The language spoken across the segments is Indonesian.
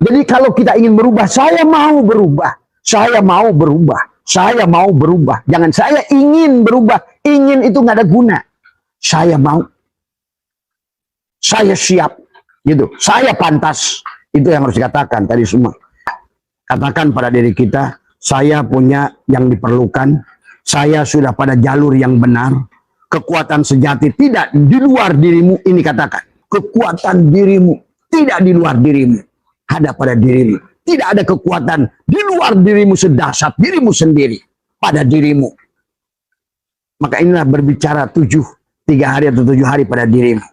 Jadi kalau kita ingin berubah, saya mau berubah, saya mau berubah, saya mau berubah. Jangan saya ingin berubah, ingin itu nggak ada guna. Saya mau, saya siap, gitu. Saya pantas, itu yang harus dikatakan tadi semua. Katakan pada diri kita, saya punya yang diperlukan, saya sudah pada jalur yang benar. Kekuatan sejati tidak di luar dirimu, ini katakan. Kekuatan dirimu tidak di luar dirimu. Ada pada dirimu. Tidak ada kekuatan di luar dirimu sedahsyat dirimu sendiri. Pada dirimu. Maka inilah berbicara 3 hari atau 7 hari pada dirimu.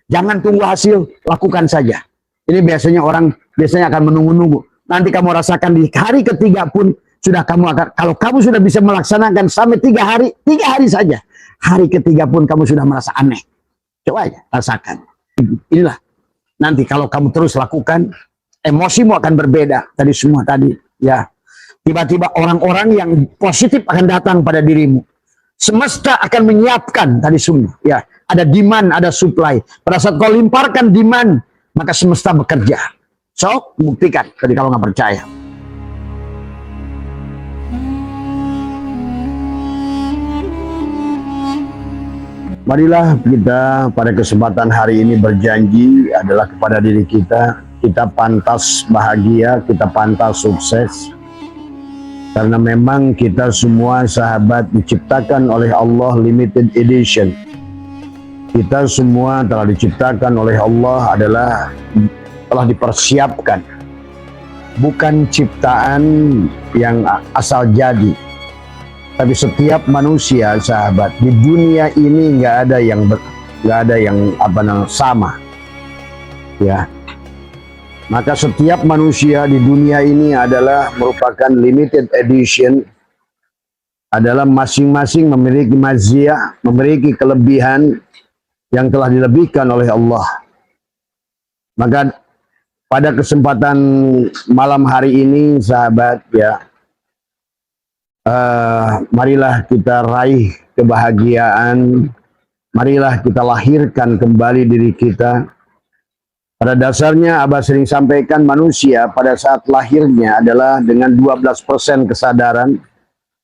Jangan tunggu hasil, lakukan saja. Ini biasanya orang akan menunggu-nunggu. Nanti kamu rasakan di hari ketiga pun sudah kamu akan, kalau kamu sudah bisa melaksanakan sampai 3 hari saja. Hari ketiga pun kamu sudah merasa aneh. Coba aja rasakan. Inilah. Nanti kalau kamu terus lakukan, emosimu akan berbeda. Tadi semua tadi, ya. Tiba-tiba orang-orang yang positif akan datang pada dirimu. Semesta akan menyiapkan tadi semua, ya. Ada demand, ada supply. Pada saat kau limparkan demand, maka semesta bekerja. So, buktikan. Tadi kalau nggak percaya. Marilah kita pada kesempatan hari ini berjanji adalah kepada diri kita, kita pantas bahagia, kita pantas sukses. Karena memang kita semua sahabat diciptakan oleh Allah limited edition. Kita semua telah diciptakan oleh Allah telah dipersiapkan. Bukan ciptaan yang asal jadi. Tapi setiap manusia, sahabat, di dunia ini nggak ada yang sama, ya. Maka setiap manusia di dunia ini adalah merupakan limited edition, adalah masing-masing memiliki maziyah, memiliki kelebihan yang telah dilebihkan oleh Allah. Maka pada kesempatan malam hari ini, sahabat, ya. Marilah kita raih kebahagiaan, marilah kita lahirkan kembali diri kita. Pada dasarnya Abah sering sampaikan manusia pada saat lahirnya adalah dengan 12% kesadaran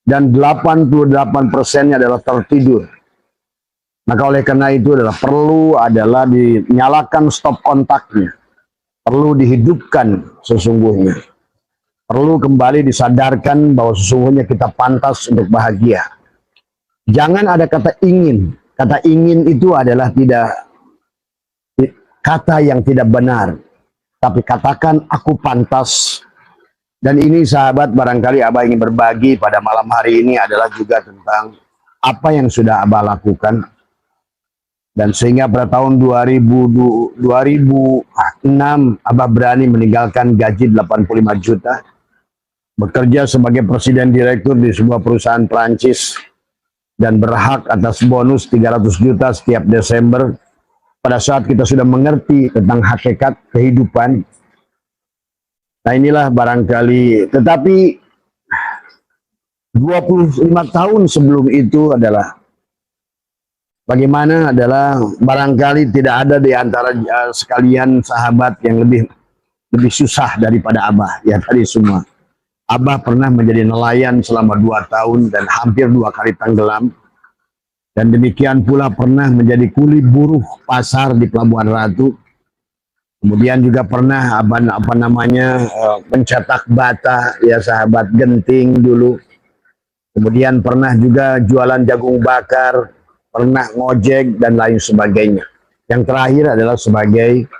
dan 88%-nya adalah tertidur. Maka oleh karena itu perlu dinyalakan stop kontaknya, perlu dihidupkan sesungguhnya. Perlu kembali disadarkan bahwa sesungguhnya kita pantas untuk bahagia. Jangan ada kata ingin. Kata ingin itu adalah kata yang tidak benar. Tapi katakan aku pantas. Dan ini sahabat barangkali Abah ingin berbagi pada malam hari ini adalah juga tentang apa yang sudah Abah lakukan. Dan sehingga pada tahun 2006 Abah berani meninggalkan gaji 85 juta. Bekerja sebagai presiden direktur di sebuah perusahaan Prancis dan berhak atas bonus 300 juta setiap Desember pada saat kita sudah mengerti tentang hakikat kehidupan. Nah inilah barangkali, tetapi 25 tahun sebelum itu adalah bagaimana barangkali tidak ada di antara sekalian sahabat yang lebih susah daripada Abah, ya tadi semua. Abah pernah menjadi nelayan selama 2 tahun dan hampir 2 kali tenggelam. Dan demikian pula pernah menjadi kuli buruh pasar di Pelabuhan Ratu. Kemudian juga pernah mencetak bata, ya sahabat, genting dulu. Kemudian pernah juga jualan jagung bakar, pernah ngojek dan lain sebagainya. Yang terakhir adalah sebagai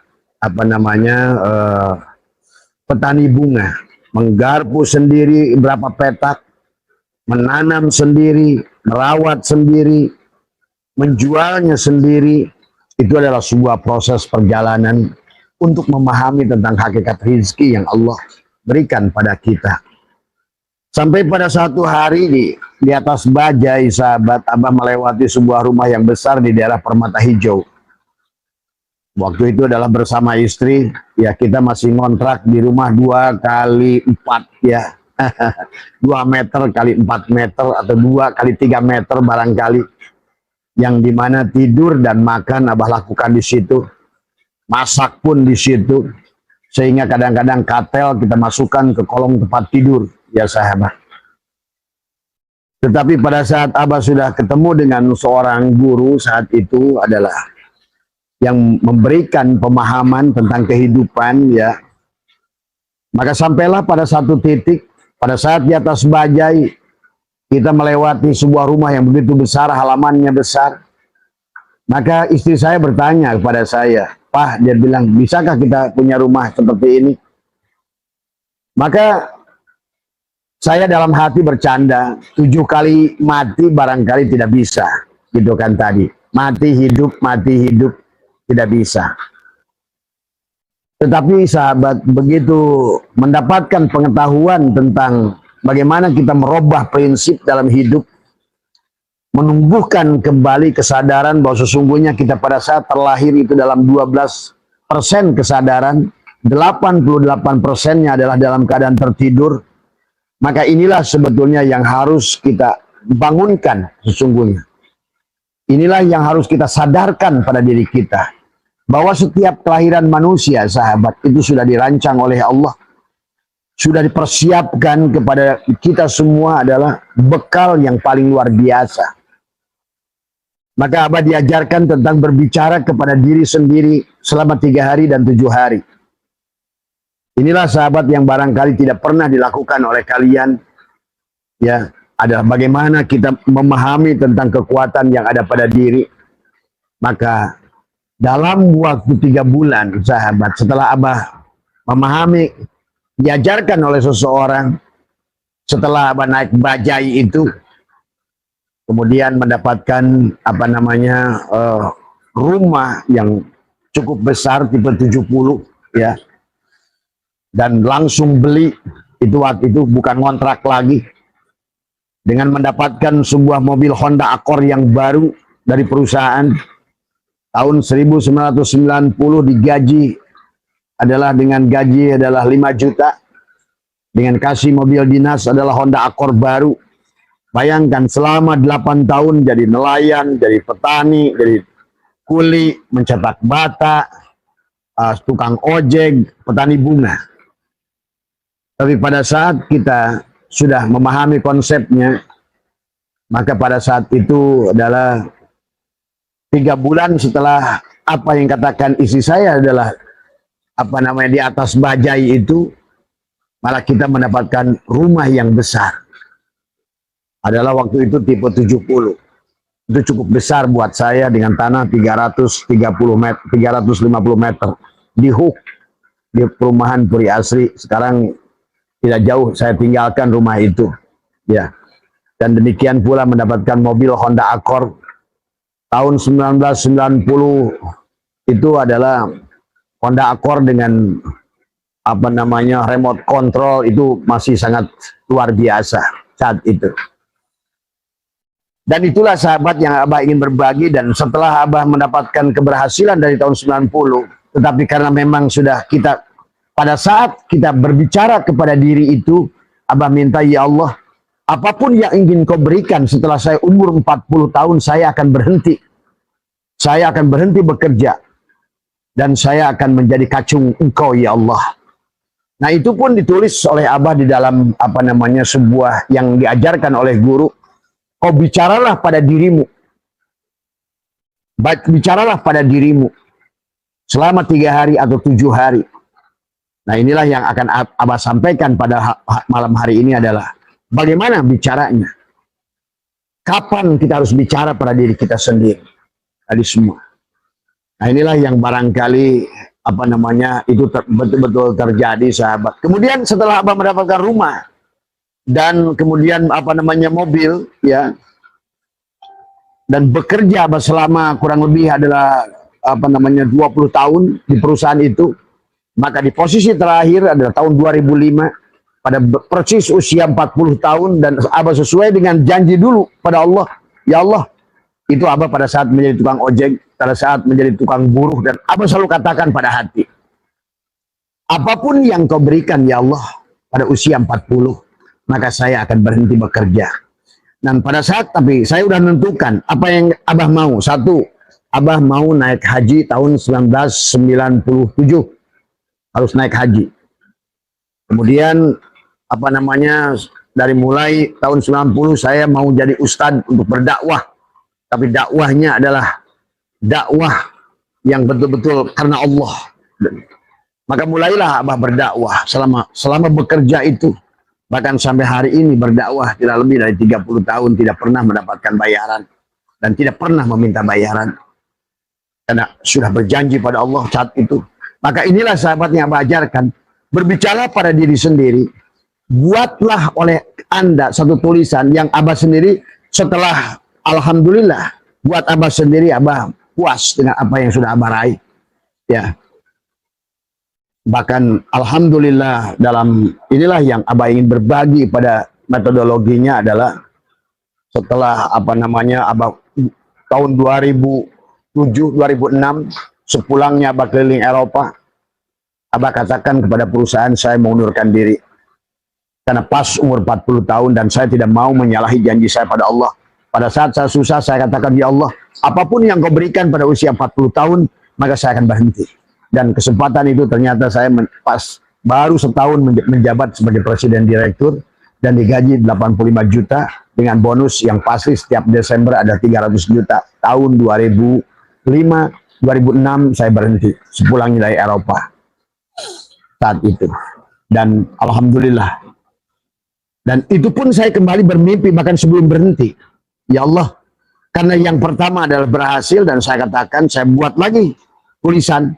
petani bunga. Menggarpu sendiri berapa petak, menanam sendiri, merawat sendiri, menjualnya sendiri. Itu adalah sebuah proses perjalanan untuk memahami tentang hakikat rezeki yang Allah berikan pada kita. Sampai pada satu hari di atas bajai, sahabat, Abah melewati sebuah rumah yang besar di daerah Permata Hijau. Waktu itu adalah bersama istri, ya kita masih ngontrak di rumah 2 kali 4 ya. 2 meter kali 4 meter atau 2 kali 3 meter barangkali. Yang dimana tidur dan makan Abah lakukan di situ. Masak pun di situ. Sehingga kadang-kadang katel kita masukkan ke kolong tempat tidur, ya sahabat. Tetapi pada saat Abah sudah ketemu dengan seorang guru saat itu adalah yang memberikan pemahaman tentang kehidupan, ya. Maka sampailah pada satu titik, pada saat di atas bajai, kita melewati sebuah rumah yang begitu besar, halamannya besar. Maka istri saya bertanya kepada saya, "Pak," dia bilang, "bisakah kita punya rumah seperti ini?" Maka saya dalam hati bercanda, 7 kali mati barangkali tidak bisa. Gitu kan tadi. Mati hidup, tidak bisa. Tetapi sahabat, begitu mendapatkan pengetahuan tentang bagaimana kita merubah prinsip dalam hidup, menumbuhkan kembali kesadaran bahwa sesungguhnya kita pada saat terlahir itu dalam 12% kesadaran, 88%-nya adalah dalam keadaan tertidur. Maka inilah sebetulnya yang harus kita bangunkan sesungguhnya. Inilah yang harus kita sadarkan pada diri kita. Bahwa setiap kelahiran manusia, sahabat, itu sudah dirancang oleh Allah. Sudah dipersiapkan kepada kita semua adalah bekal yang paling luar biasa. Maka Abah diajarkan tentang berbicara kepada diri sendiri selama 3 hari dan 7 hari. Inilah sahabat yang barangkali tidak pernah dilakukan oleh kalian. Ya, adalah bagaimana kita memahami tentang kekuatan yang ada pada diri. Maka dalam waktu 3 bulan, sahabat, setelah Abah memahami, diajarkan oleh seseorang, setelah Abah naik bajai itu, kemudian mendapatkan rumah yang cukup besar, tipe 70, ya, dan langsung beli. Itu waktu itu bukan kontrak lagi, dengan mendapatkan sebuah mobil Honda Accord yang baru dari perusahaan. Tahun 1990 digaji dengan gaji adalah 5 juta. Dengan kasih mobil dinas adalah Honda Accord baru. Bayangkan selama 8 tahun jadi nelayan, jadi petani, jadi kuli, mencetak bata, tukang ojek, petani bunga. Tapi pada saat kita sudah memahami konsepnya, maka pada saat itu adalah 3 bulan setelah apa yang katakan istri saya adalah di atas bajai itu, malah kita mendapatkan rumah yang besar. Adalah waktu itu tipe 70. Itu cukup besar buat saya dengan tanah 350 meter di Hook, di perumahan Puri Asri. Sekarang tidak jauh saya tinggalkan rumah itu, ya. Dan demikian pula mendapatkan mobil Honda Accord tahun 1990. Itu adalah Honda Accord dengan remote control. Itu masih sangat luar biasa saat itu. Dan itulah sahabat yang Abah ingin berbagi. Dan setelah Abah mendapatkan keberhasilan dari tahun 90, tetapi karena memang sudah kita, pada saat kita berbicara kepada diri itu, Abah minta, "Ya Allah, apapun yang ingin kau berikan setelah saya umur 40 tahun, saya akan berhenti. Saya akan berhenti bekerja. Dan saya akan menjadi kacung engkau, ya Allah." Nah, itu pun ditulis oleh Abah di dalam sebuah yang diajarkan oleh guru. Kau bicaralah pada dirimu. Bicaralah pada dirimu selama 3 hari atau 7 hari. Nah, inilah yang akan Abah sampaikan pada malam hari ini adalah bagaimana bicaranya. Kapan kita harus bicara pada diri kita sendiri. Tadi semua. Nah, inilah yang barangkali itu betul-betul terjadi, sahabat. Kemudian setelah Abah mendapatkan rumah dan kemudian mobil, ya, dan bekerja Abah selama kurang lebih adalah 20 tahun di perusahaan itu, maka di posisi terakhir adalah tahun 2005 pada persis usia 40 tahun, dan Abah sesuai dengan janji dulu pada Allah, "Ya Allah," itu Abah pada saat menjadi tukang ojek, pada saat menjadi tukang buruh, dan Abah selalu katakan pada hati, "Apapun yang kau berikan, ya Allah, pada usia 40, maka saya akan berhenti bekerja." Dan pada saat, tapi saya sudah menentukan apa yang Abah mau. 1, Abah mau naik haji tahun 1997. harus naik haji. Kemudian apa namanya, dari mulai tahun 90 saya mau jadi ustadz untuk berdakwah, tapi dakwahnya adalah dakwah yang betul-betul karena Allah. Maka mulailah Abah berdakwah selama bekerja itu, bahkan sampai hari ini berdakwah tidak lebih dari 30 tahun, tidak pernah mendapatkan bayaran dan tidak pernah meminta bayaran karena sudah berjanji pada Allah saat itu. Maka inilah sahabat yang Abah ajarkan, berbicara pada diri sendiri. Buatlah oleh Anda satu tulisan yang Abah sendiri, setelah alhamdulillah buat Abah sendiri, Abah puas dengan apa yang sudah Abah raih. Ya. Bahkan alhamdulillah dalam inilah yang Abah ingin berbagi pada metodologinya adalah setelah apa namanya Abah tahun 2007 2006 sepulangnya Abah keliling Eropa, Abah katakan kepada perusahaan saya mengundurkan diri karena pas umur 40 tahun dan saya tidak mau menyalahi janji saya pada Allah. Pada saat saya susah saya katakan, ya Allah, apapun yang kau berikan pada usia 40 tahun maka saya akan berhenti. Dan kesempatan itu ternyata saya pas baru setahun menjabat sebagai presiden direktur dan digaji 85 juta dengan bonus yang pasti setiap Desember ada 300 juta. Tahun 2005, 2006 saya berhenti sepulangnya dari Eropa saat itu. Dan alhamdulillah. Dan itu pun saya kembali bermimpi bahkan sebelum berhenti. Ya Allah, karena yang pertama adalah berhasil dan saya katakan saya buat lagi tulisan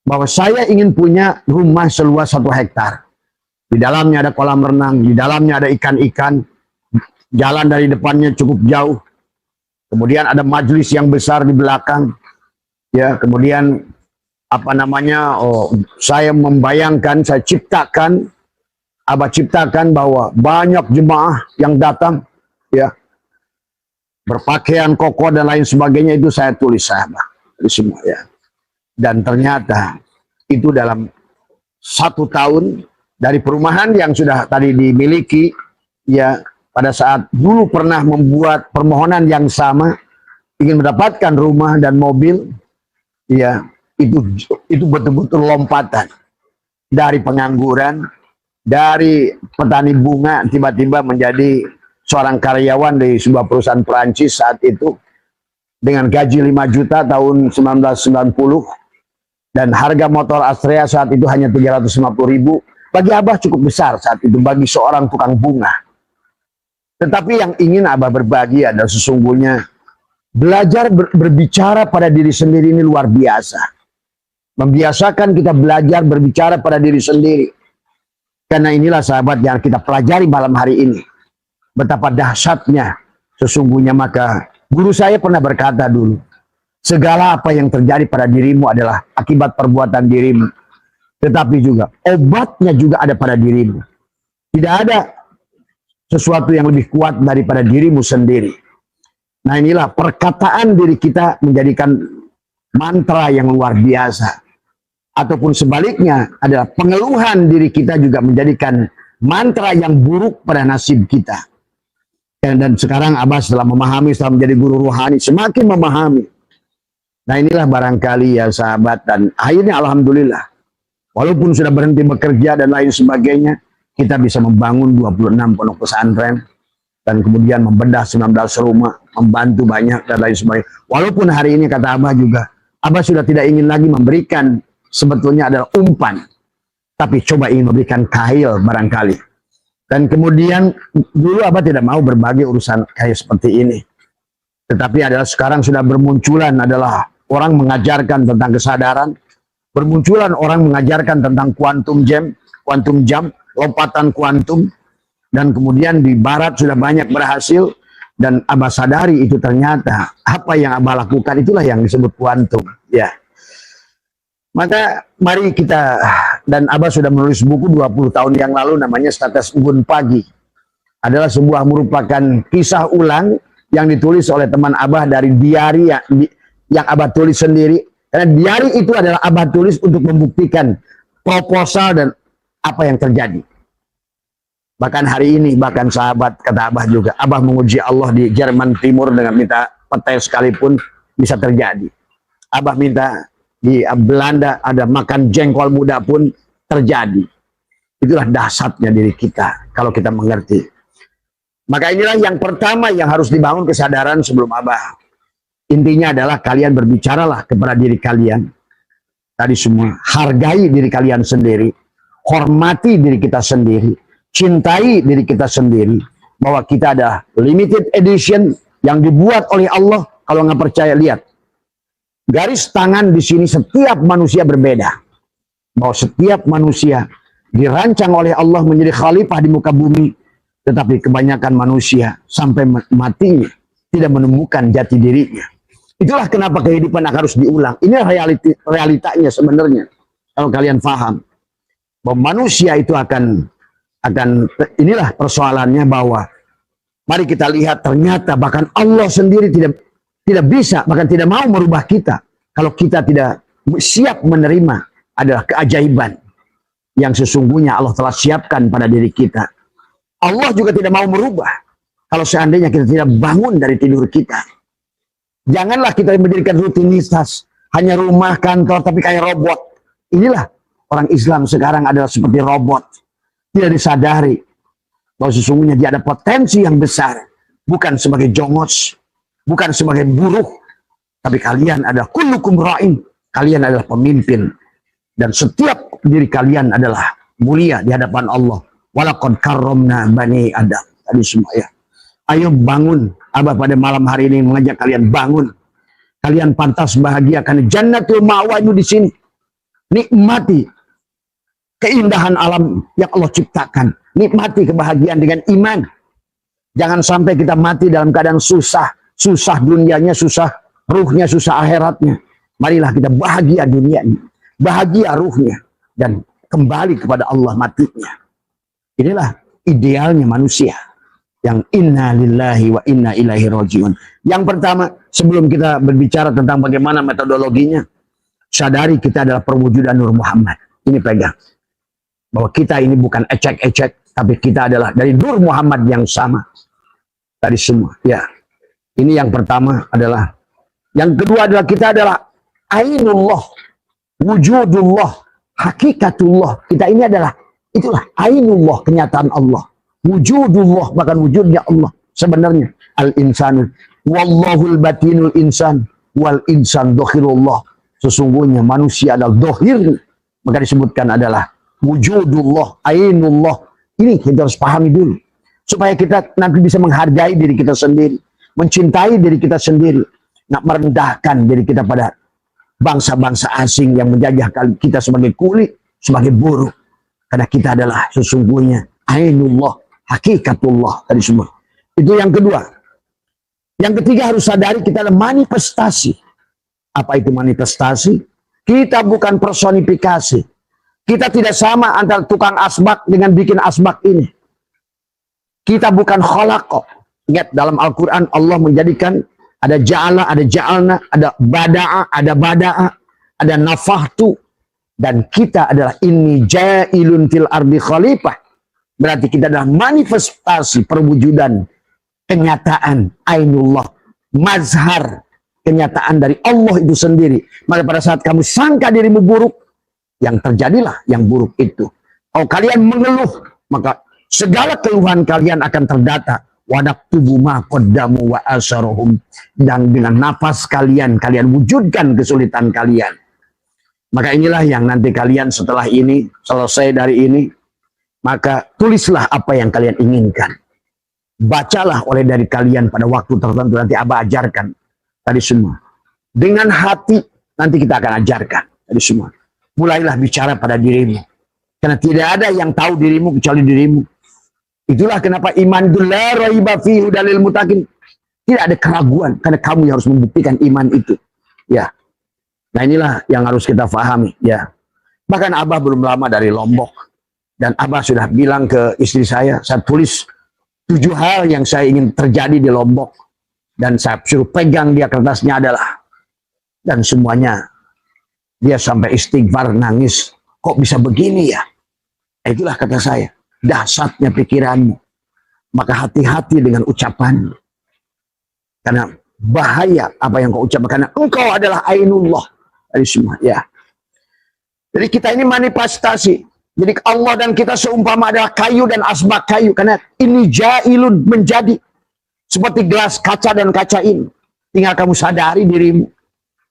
bahwa saya ingin punya rumah seluas 1 hektar. Di dalamnya ada kolam renang, di dalamnya ada ikan-ikan, jalan dari depannya cukup jauh. Kemudian ada majelis yang besar di belakang. Ya, kemudian apa namanya? Saya membayangkan, saya ciptakan, Abah ciptakan bahwa banyak jemaah yang datang, ya, berpakaian koko dan lain sebagainya, itu saya tulis Abah, itu semua ya. Dan ternyata itu dalam 1 tahun dari perumahan yang sudah tadi dimiliki, ya, pada saat dulu pernah membuat permohonan yang sama ingin mendapatkan rumah dan mobil, ya, itu betul-betul lompatan dari pengangguran, dari petani bunga tiba-tiba menjadi seorang karyawan di sebuah perusahaan Perancis saat itu dengan gaji 5 juta tahun 1990. Dan harga motor Astrea saat itu hanya 350.000. Bagi Abah cukup besar saat itu bagi seorang tukang bunga. Tetapi yang ingin Abah berbagi adalah sesungguhnya belajar berbicara pada diri sendiri ini luar biasa. Membiasakan kita belajar berbicara pada diri sendiri. Karena inilah sahabat yang kita pelajari malam hari ini. Betapa dahsyatnya sesungguhnya. Maka guru saya pernah berkata dulu, segala apa yang terjadi pada dirimu adalah akibat perbuatan dirimu. Tetapi juga obatnya juga ada pada dirimu. Tidak ada sesuatu yang lebih kuat daripada dirimu sendiri. Nah, inilah perkataan diri kita menjadikan mantra yang luar biasa. Ataupun sebaliknya adalah pengeluhan diri kita juga menjadikan mantra yang buruk pada nasib kita. Dan sekarang Abah setelah memahami, setelah menjadi guru rohani, semakin memahami. Nah, inilah barangkali ya sahabat, dan akhirnya alhamdulillah walaupun sudah berhenti bekerja dan lain sebagainya, kita bisa membangun 26 pondok pesantren dan kemudian membedah 19 rumah, membantu banyak dan lain sebagainya. Walaupun hari ini kata Abah juga, Abah sudah tidak ingin lagi memberikan sebetulnya adalah umpan, tapi coba ingin memberikan kail barangkali. Dan kemudian dulu Abah tidak mau berbagi urusan kayak seperti ini. Tetapi adalah sekarang sudah bermunculan adalah orang mengajarkan tentang kesadaran, bermunculan orang mengajarkan tentang quantum jam, lompatan kuantum, dan kemudian di barat sudah banyak berhasil, dan Abah sadari itu ternyata apa yang Abah lakukan itulah yang disebut kuantum, ya. Maka mari kita, dan Abah sudah menulis buku 20 tahun yang lalu namanya Status Embun Pagi. Adalah sebuah merupakan kisah ulang yang ditulis oleh teman Abah dari diari yang Abah tulis sendiri. Karena diari itu adalah Abah tulis untuk membuktikan proposal dan apa yang terjadi. Bahkan hari ini, bahkan sahabat kata Abah juga, Abah menguji Allah di Jerman Timur dengan minta petai sekalipun bisa terjadi. Abah minta Di Belanda ada makan jengkol muda pun terjadi. Itulah dahsyatnya diri kita kalau kita mengerti. Maka inilah yang pertama yang harus dibangun kesadaran sebelum Abah. Intinya adalah kalian berbicaralah kepada diri kalian. Tadi semua, hargai diri kalian sendiri, hormati diri kita sendiri, cintai diri kita sendiri, bahwa kita ada limited edition yang dibuat oleh Allah. Kalau nggak percaya, lihat. Garis tangan di sini setiap manusia berbeda. Bahwa setiap manusia dirancang oleh Allah menjadi khalifah di muka bumi. Tetapi kebanyakan manusia sampai matinya tidak menemukan jati dirinya. Itulah kenapa kehidupan harus diulang. Ini realitanya sebenarnya. Kalau kalian paham bahwa manusia itu akan inilah persoalannya, bahwa mari kita lihat ternyata bahkan Allah sendiri tidak bisa, bahkan tidak mau merubah kita. Kalau kita tidak siap menerima adalah keajaiban yang sesungguhnya Allah telah siapkan pada diri kita. Allah juga tidak mau merubah kalau seandainya kita tidak bangun dari tidur kita. Janganlah kita menjadikan rutinitas hanya rumah, kantor, tapi kayak robot. Inilah orang Islam sekarang adalah seperti robot. Tidak disadari bahwa sesungguhnya dia ada potensi yang besar. Bukan sebagai jongos, bukan sebagai buruh, tapi kalian adalah kullukum ra'in. Kalian adalah pemimpin. Dan setiap diri kalian adalah mulia di hadapan Allah. Walaqad karramna bani Adam. Tadi semua ya. Ayo bangun. Abah pada malam hari ini mengajak kalian bangun. Kalian pantas bahagia karena jannatul ma'wa itu di sini. Nikmati keindahan alam yang Allah ciptakan. Nikmati kebahagiaan dengan iman. Jangan sampai kita mati dalam keadaan susah. Susah dunianya, susah ruhnya, susah akhiratnya. Marilah kita bahagia dunianya, bahagia ruhnya, dan kembali kepada Allah matinya. Inilah idealnya manusia. Yang inna lillahi wa inna ilaihi rajiun. Yang pertama, sebelum kita berbicara tentang bagaimana metodologinya, sadari kita adalah perwujudan Nur Muhammad. Ini pegang. Bahwa kita ini bukan ecek-ecek, tapi kita adalah dari Nur Muhammad yang sama. Tadi semua. Ya. Ini yang pertama adalah. Yang kedua adalah kita adalah ainullah, wujudullah, hakikatullah. Kita ini adalah, itulah ainullah, kenyataan Allah. Wujudullah, bahkan wujudnya Allah. Sebenarnya al-insanu wallahul batinul insan wal insan dohirullah. Sesungguhnya manusia adalah dohir. Maka disebutkan adalah wujudullah, ainullah. Ini kita harus pahami dulu. Supaya kita nanti bisa menghargai diri kita sendiri. Mencintai diri kita sendiri. Nak merendahkan diri kita pada bangsa-bangsa asing yang menjajah kita sebagai kulit, sebagai buruh. Karena kita adalah sesungguhnya ainullah, hakikatullah tadi semua. Itu yang kedua. Yang ketiga harus sadari kita adalah manifestasi. Apa itu manifestasi? Kita bukan personifikasi. Kita tidak sama antara tukang asbak dengan bikin asbak ini. Kita bukan khalaqah. Ingat dalam Al-Quran Allah menjadikan ada ja'ala, ada ja'alna, ada bada'a, ada bada'a, ada nafahtu. Dan kita adalah inni ja'ilun fil ardi khalifah. Berarti kita adalah manifestasi perwujudan kenyataan ainullah, mazhar kenyataan dari Allah itu sendiri. Maka pada saat kamu sangka dirimu buruk, yang terjadilah yang buruk itu. Kalau kalian mengeluh, maka segala keluhan kalian akan terdata. Wadaktubu ma qaddamu wa asarohum. Dan dengan nafas kalian wujudkan kesulitan kalian. Maka inilah yang nanti kalian setelah ini, selesai dari ini, maka tulislah apa yang kalian inginkan. Bacalah oleh dari kalian pada waktu tertentu. Nanti Abah ajarkan tadi semua. Dengan hati nanti kita akan ajarkan tadi semua. Mulailah bicara pada dirimu. Karena tidak ada yang tahu dirimu kecuali dirimu. Itulah kenapa iman itu la raiba fihi dalil mutakin. Tidak ada keraguan. Karena kamu yang harus membuktikan iman itu. Ya. Nah inilah yang harus kita pahami. Ya. Bahkan Abah belum lama dari Lombok. Dan Abah sudah bilang ke istri saya tulis 7 hal yang saya ingin terjadi di Lombok. Dan saya suruh pegang dia kertasnya adalah. Dan semuanya dia sampai istighfar, nangis. Kok bisa begini ya? Itulah kata saya. Dahsyatnya pikiranmu. Maka hati-hati dengan ucapan. Karena bahaya apa yang kau ucapkan. Karena engkau adalah ainullah. Tadi semua, ya. Jadi kita ini manifestasi. Jadi Allah dan kita seumpama adalah kayu dan asbak kayu. Karena ini jailun, menjadi. Seperti gelas kaca dan kaca ini. Tinggal kamu sadari dirimu.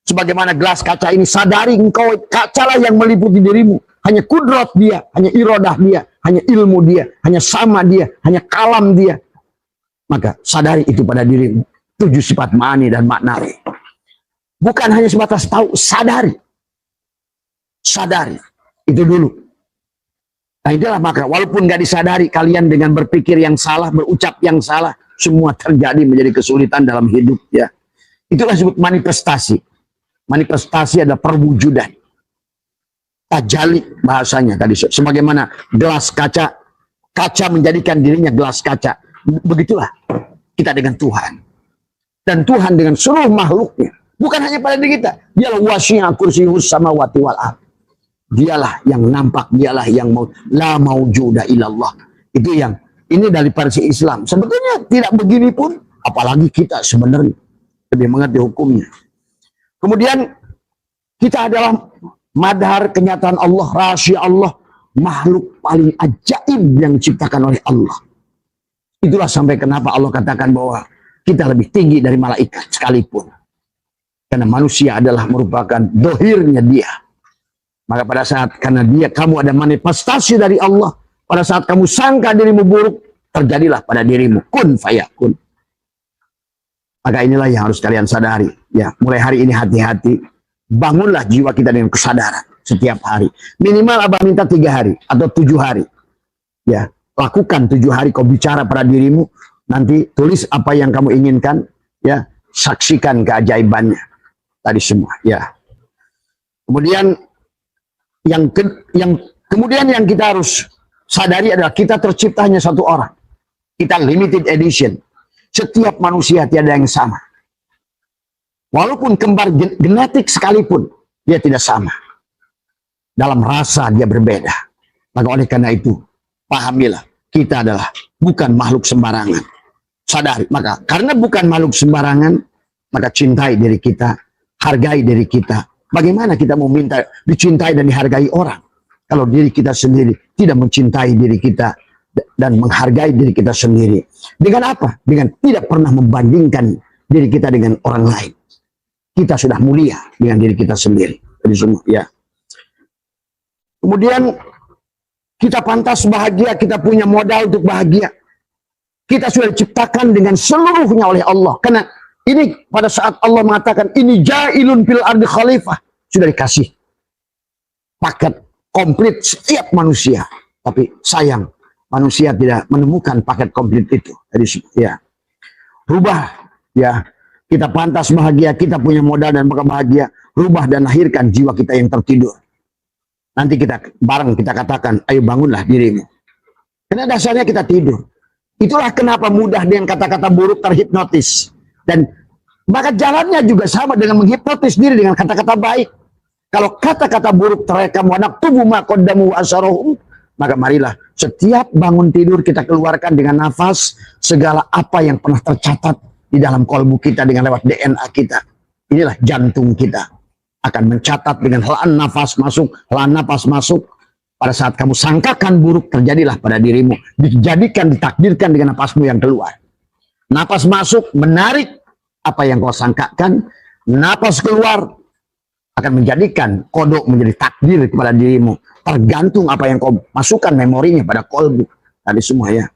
Sebagaimana gelas kaca ini, sadari engkau kacalah yang meliputi dirimu. Hanya kudrat dia, hanya iradah dia, hanya ilmu dia, hanya sama dia, hanya kalam dia. Maka sadari itu pada dirimu. 7 sifat ma'ani dan maknawi. Bukan hanya sebatas tahu, sadari. Sadari. Itu dulu. Nah itulah maka walaupun gak disadari kalian dengan berpikir yang salah, berucap yang salah, semua terjadi menjadi kesulitan dalam hidup ya. Itulah disebut manifestasi. Manifestasi adalah perwujudan. Tajali bahasanya tadi. Sebagaimana gelas kaca, kaca menjadikan dirinya gelas kaca. Begitulah kita dengan Tuhan. Dan Tuhan dengan seluruh makhluknya. Bukan hanya pada diri kita. Dialah wasi'a kursiyus samawati wal ardh. Dialah yang nampak, dialah yang mau la maujuda ilallah. Itu yang ini dari versi Islam. Sebetulnya tidak begini pun, apalagi kita sebenarnya lebih mengerti hukumnya. Kemudian kita adalah madhar kenyataan Allah, rahasia Allah, makhluk paling ajaib yang diciptakan oleh Allah. Itulah sampai kenapa Allah katakan bahwa kita lebih tinggi dari malaikat sekalipun. Karena manusia adalah merupakan dohirnya dia. Maka pada saat karena dia kamu ada manifestasi dari Allah, pada saat kamu sangka dirimu buruk, terjadilah pada dirimu kun fayakun. Maka inilah yang harus kalian sadari. Ya, mulai hari ini hati-hati, bangunlah jiwa kita dengan kesadaran setiap hari. Minimal abah minta 3 hari atau 7 hari. Ya, lakukan 7 hari kau bicara pada dirimu, nanti tulis apa yang kamu inginkan, ya, saksikan keajaibannya. Tadi semua, ya. Kemudian kemudian yang kita harus sadari adalah kita tercipta hanya 1 orang. Kita limited edition. Setiap manusia tiada yang sama. Walaupun kembar genetik sekalipun, dia tidak sama. Dalam rasa dia berbeda. Maka oleh karena itu, pahamilah, kita adalah bukan makhluk sembarangan. Sadari, maka karena bukan makhluk sembarangan, maka cintai diri kita, hargai diri kita. Bagaimana kita mau minta dicintai dan dihargai orang kalau diri kita sendiri tidak mencintai diri kita dan menghargai diri kita sendiri? Dengan apa? Dengan tidak pernah membandingkan diri kita dengan orang lain. Kita sudah mulia dengan diri kita sendiri. Jadi semua, ya. Kemudian kita pantas bahagia, kita punya modal untuk bahagia. Kita sudah diciptakan dengan seluruhnya oleh Allah. Karena ini pada saat Allah mengatakan ini jailun fil ardi khalifah, sudah dikasih paket komplit setiap manusia. Tapi sayang, manusia tidak menemukan paket komplit itu. Jadi ya, rubah ya, kita pantas bahagia, kita punya modal dan bahagia. Rubah dan lahirkan jiwa kita yang tertidur. Nanti kita bareng kita katakan, ayo bangunlah dirimu. Karena dasarnya kita tidur. Itulah kenapa mudah dengan kata-kata buruk terhipnotis. Dan maka jalannya juga sama dengan menghipnotis diri dengan kata-kata baik. Kalau kata-kata buruk terekam anak tubuh maqaddamu asarohum, maka marilah setiap bangun tidur kita keluarkan dengan nafas segala apa yang pernah tercatat di dalam kolbu kita dengan lewat DNA kita. Inilah jantung kita akan mencatat dengan helaan nafas masuk, helaan nafas masuk. Pada saat kamu sangkakan buruk, terjadilah pada dirimu. Dijadikan, ditakdirkan dengan nafasmu yang keluar. Nafas masuk, menarik apa yang kau sangkakan. Nafas keluar, akan menjadikan kodok menjadi takdir kepada dirimu. Tergantung apa yang kau masukkan memorinya pada kolbu. Tadi semua ya.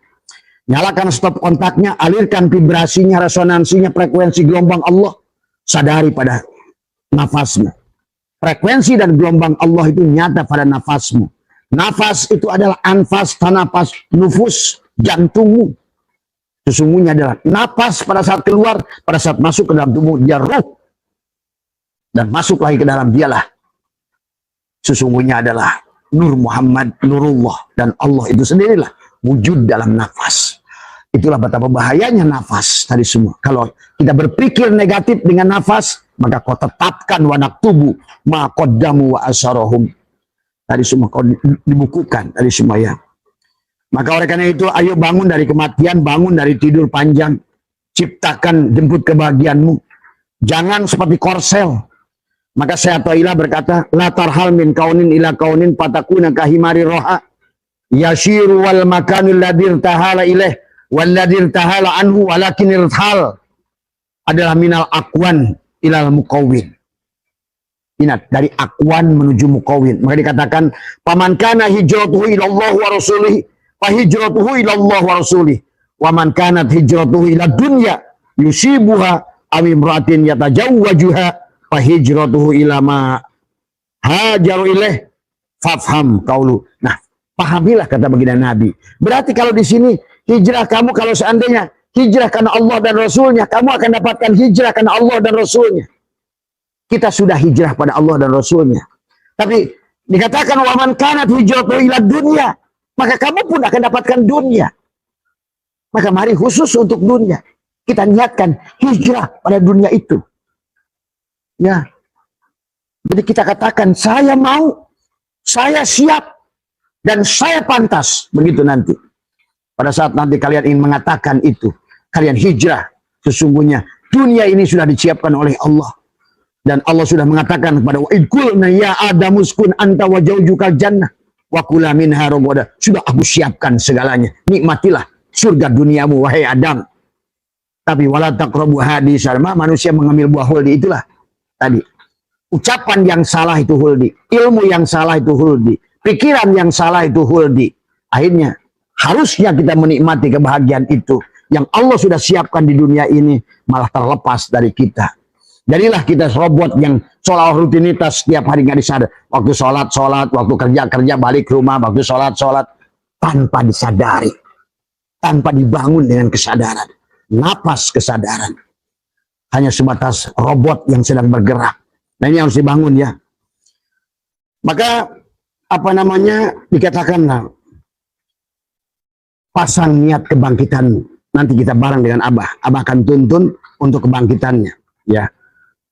Nyalakan stop kontaknya, alirkan vibrasinya, resonansinya, frekuensi gelombang Allah. Sadari pada nafasmu. Frekuensi dan gelombang Allah itu nyata pada nafasmu. Nafas itu adalah anfas, tanafas, nufus, jantungmu. Sesungguhnya adalah nafas pada saat keluar, pada saat masuk ke dalam tubuh, dia roh. Dan masuk lagi ke dalam dialah. Sesungguhnya adalah Nur Muhammad, Nurullah. Dan Allah itu sendirilah wujud dalam nafas. Itulah betapa bahayanya nafas tadi semua. Kalau kita berpikir negatif dengan nafas, maka kau tetapkan wanak tubuh maqaddamu wa asarohum. Tadi semua kau dibukukan, tadi semua ya. Maka oleh karena itu, ayo bangun dari kematian, bangun dari tidur panjang. Ciptakan, jemput kebahagiaanmu. Jangan seperti korsel. Maka Syai'atullah berkata, la tarhal min kaunin ila kaunin patakuna kahimari roha yashiru wal makanul ladir tahala ilaih wal ladir tahala anhu walakin irthal adalah minal akwan ilal mukawin. Ingat, dari akwan menuju mukawin. Maka dikatakan, paman kana hijratuhu ilallah wa rasulih fa hijratuhu ilallah wa rasulih wa man kanat hijratuhu ila dunya yusibuha aw imra'atin yatajawwajuha fa hijratuhu ila ma hajaru ilaih fafham qaulu. Nah, pahamilah kata baginda Nabi. Berarti kalau di sini hijrah kamu, kalau seandainya hijrah karena Allah dan Rasulnya, kamu akan dapatkan hijrah karena Allah dan Rasulnya. Kita sudah hijrah pada Allah dan Rasulnya. Tapi dikatakan waman kanat hijratuhu ila dunya, maka kamu pun akan dapatkan dunia. Maka mari khusus untuk dunia kita niatkan hijrah pada dunia itu. Ya. Jadi kita katakan saya mau, saya siap, dan saya pantas. Begitu nanti. Pada saat nanti kalian ingin mengatakan itu, kalian hijrah. Sesungguhnya dunia ini sudah disiapkan oleh Allah. Dan Allah sudah mengatakan kepada wa idkulna ya adamuskun anta wa jaujukal jannah wa kula minha ragadan. Sudah aku siapkan segalanya. Nikmatilah surga duniamu wahai Adam. Tapi wala taqrabu hadis sarma, manusia mengambil buah huldi, itulah tadi. Ucapan yang salah itu huldi, ilmu yang salah itu huldi, pikiran yang salah itu huldi. Akhirnya harusnya kita menikmati kebahagiaan itu yang Allah sudah siapkan di dunia ini malah terlepas dari kita. Jadilah kita robot yang seolah rutinitas setiap hari nggak disadar. Waktu sholat, waktu kerja, balik ke rumah, waktu sholat, tanpa disadari. Tanpa dibangun dengan kesadaran. Napas kesadaran. Hanya sebatas robot yang sedang bergerak. Nah ini harus dibangun ya. Maka apa namanya dikatakanlah pasang niat kebangkitan. Nanti kita bareng dengan Abah. Abah akan tuntun untuk kebangkitannya. Ya.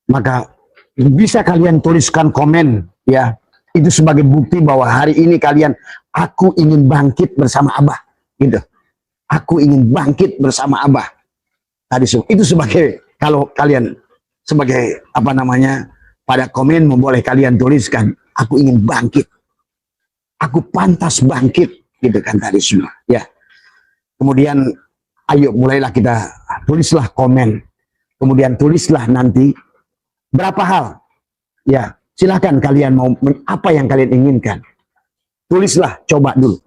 Maka bisa kalian tuliskan komen ya, itu sebagai bukti bahwa hari ini kalian, aku ingin bangkit bersama Abah gitu, aku ingin bangkit bersama Abah tadi. Itu sebagai, kalau kalian sebagai apa namanya pada komen boleh kalian tuliskan aku ingin bangkit, aku pantas bangkit gitu kan tadi semua ya. Kemudian ayo mulailah kita tulislah komen, kemudian tulislah nanti berapa hal? Ya, silahkan kalian mau apa yang kalian inginkan. Tulislah, coba dulu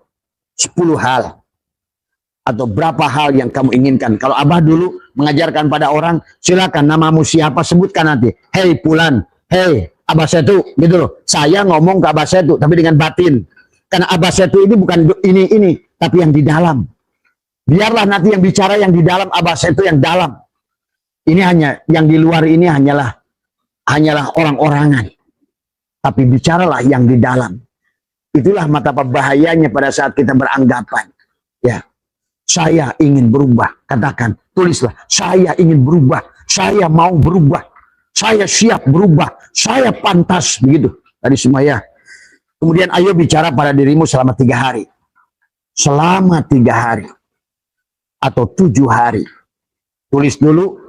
10 hal atau berapa hal yang kamu inginkan. Kalau Abah dulu mengajarkan pada orang, silakan namamu siapa sebutkan nanti. Hei Pulan, hei Abah Setu, gitu loh. Saya ngomong ke Abah Setu tapi dengan batin. Karena Abah Setu ini bukan ini, tapi yang di dalam. Biarlah nanti yang bicara yang di dalam, Abah Setu yang dalam. Ini hanya yang di luar ini hanyalah orang-orangan. Tapi bicaralah yang di dalam. Itulah betapa bahayanya pada saat kita beranggapan. Ya, saya ingin berubah. Katakan, tulislah, saya ingin berubah. Saya mau berubah. Saya siap berubah. Saya pantas. Begitu. Tadi semua ya. Kemudian ayo bicara pada dirimu selama 3 hari. Selama 3 hari. Atau 7 hari. Tulis dulu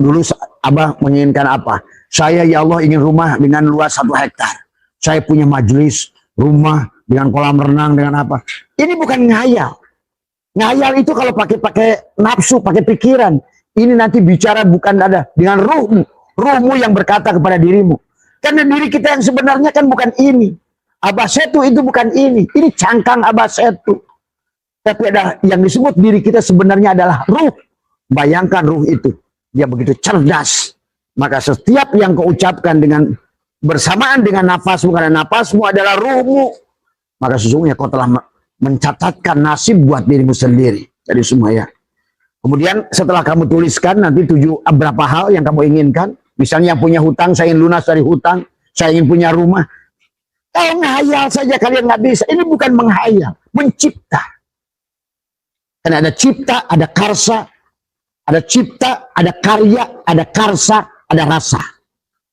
Abah menginginkan apa? Saya ya Allah ingin rumah dengan luas 1 hektar. Saya punya majelis, rumah dengan kolam renang, dengan apa. Ini bukan ngayal. Ngayal itu kalau pakai nafsu, pakai pikiran. Ini nanti bicara bukan ada dengan ruhmu. Ruhmu yang berkata kepada dirimu. Karena diri kita yang sebenarnya kan bukan ini. Abah Setu itu bukan ini. Ini cangkang Abah Setu. Tapi ada yang disebut diri kita sebenarnya adalah ruh. Bayangkan ruh itu. Dia begitu cerdas. Maka setiap yang kau ucapkan dengan bersamaan dengan nafasmu, karena nafasmu adalah ruhmu, maka sesungguhnya kau telah mencatatkan nasib buat dirimu sendiri. Jadi semua ya. Kemudian setelah kamu tuliskan nanti 7 berapa hal yang kamu inginkan. Misalnya yang punya hutang, saya ingin lunas dari hutang. Saya ingin punya rumah. Kalau menghayal saja kalian nggak bisa. Ini bukan menghayal, mencipta. Karena ada cipta, ada karsa. Ada cipta, ada karya, ada karsa, ada rasa.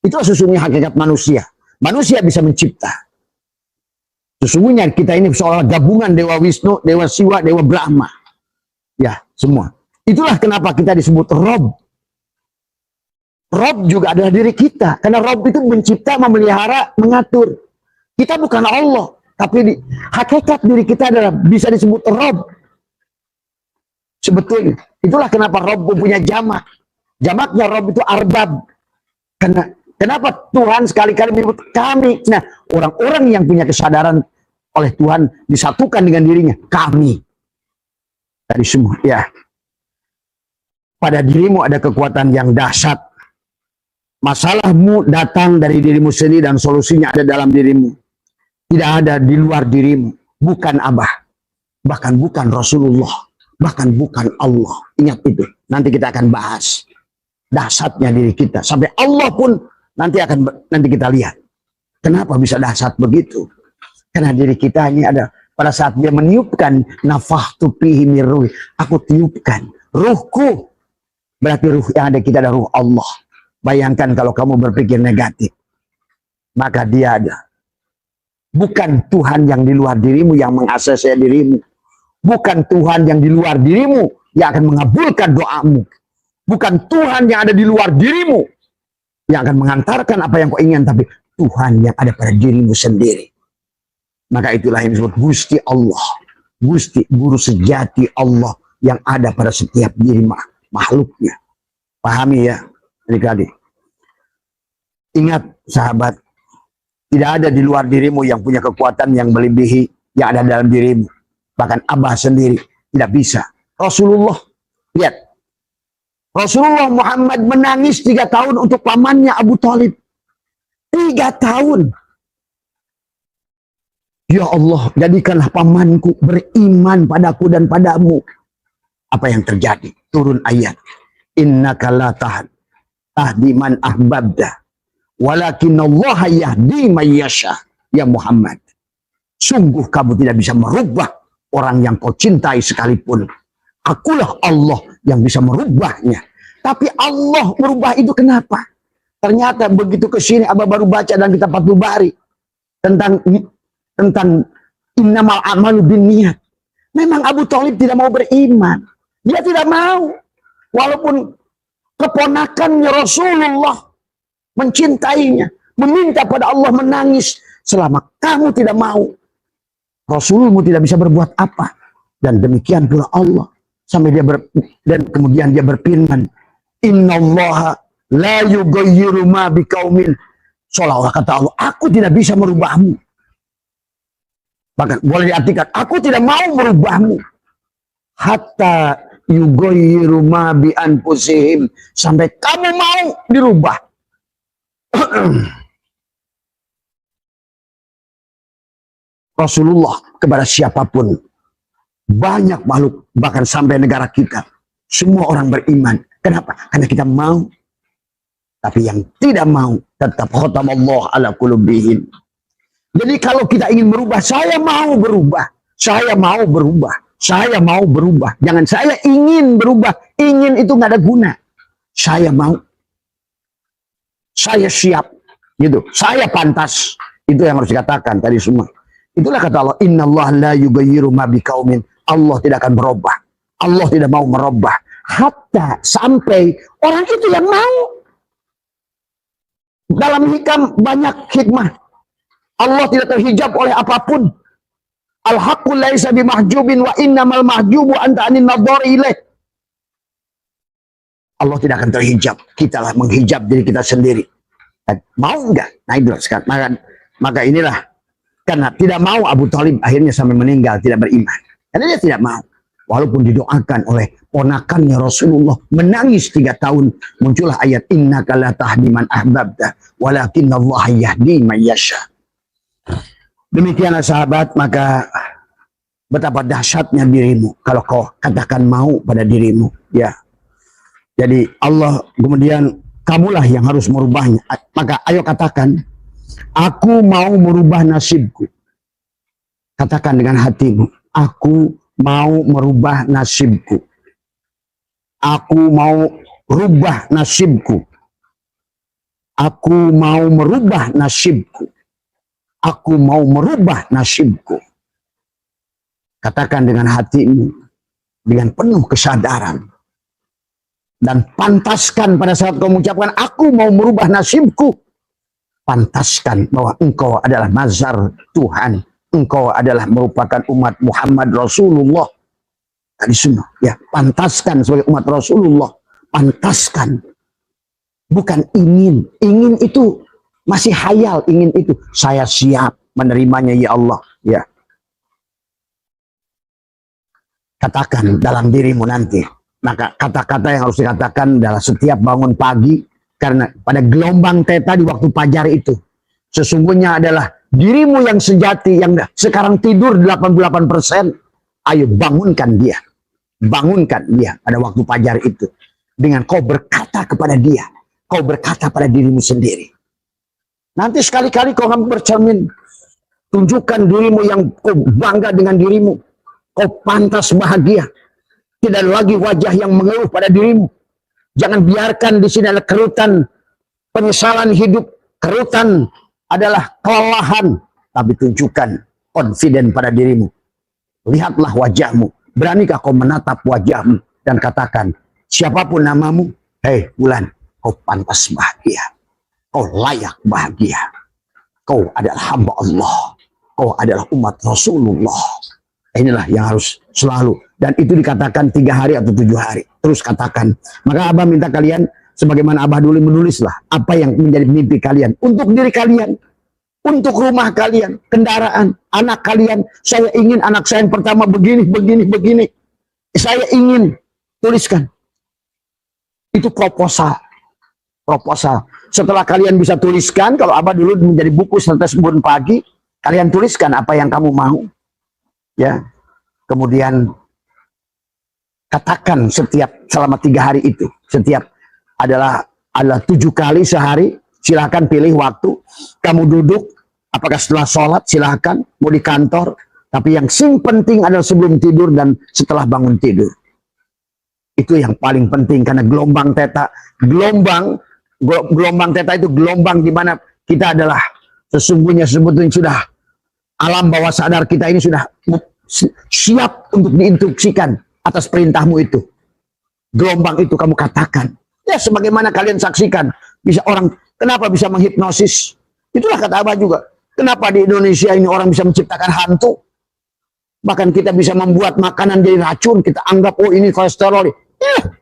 Itu sesungguhnya hakikat manusia. Manusia bisa mencipta. Sesungguhnya kita ini seolah gabungan Dewa Wisnu, Dewa Siwa, Dewa Brahma. Ya, semua. Itulah kenapa kita disebut Rob. Rob juga adalah diri kita. Karena Rob itu mencipta, memelihara, mengatur. Kita bukan Allah. Tapi hakikat diri kita adalah bisa disebut Rob. Sebetulnya. Itulah kenapa Rob punya jamak. Jamaknya Rob itu arbab. Kenapa Tuhan sekali-kali menyebut kami? Nah, orang-orang yang punya kesadaran oleh Tuhan disatukan dengan dirinya. Kami. Dari semua. Ya. Pada dirimu ada kekuatan yang dahsyat. Masalahmu datang dari dirimu sendiri dan solusinya ada dalam dirimu. Tidak ada di luar dirimu. Bukan Abah. Bahkan bukan Rasulullah. Bahkan bukan Allah. Ingat itu. Nanti kita akan bahas. Dahsyatnya diri kita. Sampai Allah pun nanti kita lihat. Kenapa bisa dahsyat begitu? Karena diri kita ini ada. Pada saat dia meniupkan nafahtu fihi min ruhi. Aku tiupkan. Ruhku. Berarti ruh yang ada kita ada ruh Allah. Bayangkan kalau kamu berpikir negatif. Maka dia ada. Bukan Tuhan yang di luar dirimu yang mengasesi dirimu. Bukan Tuhan yang di luar dirimu yang akan mengabulkan doamu. Bukan Tuhan yang ada di luar dirimu yang akan mengantarkan apa yang kau inginkan. Tapi Tuhan yang ada pada dirimu sendiri. Maka itulah yang disebut Gusti Allah. Gusti, guru sejati Allah yang ada pada setiap diri makhluknya. Pahami ya adik-adik. Ingat sahabat, tidak ada di luar dirimu yang punya kekuatan yang melebihi yang ada dalam dirimu. Bahkan Abah sendiri tidak bisa. Rasulullah, lihat. Rasulullah Muhammad menangis 3 tahun untuk pamannya Abu Thalib. 3 tahun. Ya Allah, jadikanlah pamanku beriman padaku dan padamu. Apa yang terjadi? Turun ayat. Innaka la tahdi man ahbabda. Walakinallaha yahdi man yasha. Ya Muhammad. Sungguh kamu tidak bisa merubah orang yang kau cintai sekalipun. Akulah Allah yang bisa merubahnya. Tapi Allah merubah itu kenapa? Ternyata begitu ke sini Abah baru baca dalam kitab Fathul Bari tentang innamal a'malu binniyat. Memang Abu Thalib tidak mau beriman. Dia tidak mau. Walaupun keponakannya Rasulullah mencintainya, meminta pada Allah, menangis. Selama kamu tidak mau, Rasulmu tidak bisa berbuat apa. Dan demikian pula Allah. Sampai dan kemudian dia berfirman, innallaha la yughayyiru ma biqaumin. Seolah-olah kata Allah, aku tidak bisa merubahmu. Bahkan boleh diartikan, aku tidak mau merubahmu. Hatta yughayyiru ma bi anfusihim. Sampai kamu mau dirubah. Rasulullah kepada siapapun, banyak makhluk, bahkan sampai negara kita, semua orang beriman. Kenapa? Karena kita mau. Tapi yang tidak mau, tetap khatamallah ala qulubihim. Jadi kalau kita ingin berubah, saya mau berubah, saya mau berubah, saya mau berubah. Jangan saya ingin berubah, ingin itu nggak ada guna. Saya mau, saya siap, gitu. Saya pantas. Itu yang harus dikatakan tadi semua. Itulah kata Allah, innallaha la yughayyiru ma biqaumin. Allah tidak akan berubah. Allah tidak mau merubah. Hatta sampai orang itu yang mau. Dalam hikam banyak hikmah. Allah tidak terhijab oleh apapun. Al-haqqu laisa bimahjubin wa innamal mahjubu anta anin nadhari ilaih. Allah tidak akan terhijab. Kita lah menghijab diri kita sendiri. Mau enggak? Nah itu sekarang. Maka inilah. Karena tidak mau Abu Thalib akhirnya sampai meninggal tidak beriman. Karena dia tidak mau. Walaupun didoakan oleh ponakannya Rasulullah. Menangis 3 tahun. Muncullah ayat. Innaka la tahdi man ahbabta. Walakinallaha yahdi man yasha. Demikianlah sahabat. Maka betapa dahsyatnya dirimu. Kalau kau katakan mau pada dirimu. Ya. Jadi Allah kemudian kamulah yang harus merubahnya. Maka ayo katakan. Aku mau merubah nasibku. Katakan dengan hatimu. Aku mau merubah nasibku. Aku mau rubah nasibku. Aku mau merubah nasibku. Aku mau merubah nasibku. Katakan dengan hatimu. Dengan penuh kesadaran. Dan pantaskan pada saat kau mengucapkan aku mau merubah nasibku, pantaskan bahwa engkau adalah mazhar Tuhan, engkau adalah merupakan umat Muhammad Rasulullah. Tadi semua, ya, pantaskan sebagai umat Rasulullah, pantaskan. Bukan ingin, ingin itu masih hayal, ingin itu. Saya siap menerimanya ya Allah, ya. Katakan dalam dirimu nanti. Maka kata-kata yang harus dikatakan adalah setiap bangun pagi, karena pada gelombang teta di waktu fajar itu, sesungguhnya adalah dirimu yang sejati, yang sekarang tidur 88%. Ayo bangunkan dia. Bangunkan dia pada waktu fajar itu. Dengan kau berkata kepada dia. Kau berkata pada dirimu sendiri. Nanti sekali-kali kau akan bercermin. Tunjukkan dirimu yang kau bangga dengan dirimu. Kau pantas bahagia. Tidak ada lagi wajah yang mengeluh pada dirimu. Jangan biarkan di sini ada kerutan penyesalan hidup. Kerutan adalah kelelahan. Tapi tunjukkan confident pada dirimu. Lihatlah wajahmu. Beranikah kau menatap wajahmu dan katakan, siapapun namamu, hei Wulan, kau pantas bahagia. Kau layak bahagia. Kau adalah hamba Allah. Kau adalah umat Rasulullah. Inilah yang harus selalu. Dan itu dikatakan 3 hari atau 7 hari. Terus katakan. Maka Abah minta kalian, sebagaimana Abah dulu menulislah. Apa yang menjadi mimpi kalian. Untuk diri kalian. Untuk rumah kalian. Kendaraan. Anak kalian. Saya ingin anak saya yang pertama begini, begini, begini. Saya ingin. Tuliskan. Itu proposal. Proposal. Setelah kalian bisa tuliskan. Kalau Abah dulu menjadi buku Setetes Embun Pagi. Kalian tuliskan apa yang kamu mau. Ya, kemudian katakan setiap selama 3 hari itu, setiap adalah 7 kali sehari. Silahkan pilih waktu. Kamu duduk, apakah setelah sholat silahkan, mau di kantor. Tapi yang penting adalah sebelum tidur dan setelah bangun tidur. Itu yang paling penting karena gelombang teta, gelombang teta itu gelombang di mana kita adalah sebetulnya sudah alam bawah sadar kita ini sudah siap untuk diinstruksikan atas perintahmu itu. Gelombang itu kamu katakan. Ya sebagaimana kalian saksikan. Bisa orang, kenapa bisa menghipnosis? Itulah kata Abah juga. Kenapa di Indonesia ini orang bisa menciptakan hantu? Bahkan kita bisa membuat makanan jadi racun. Kita anggap, oh ini kolesterol.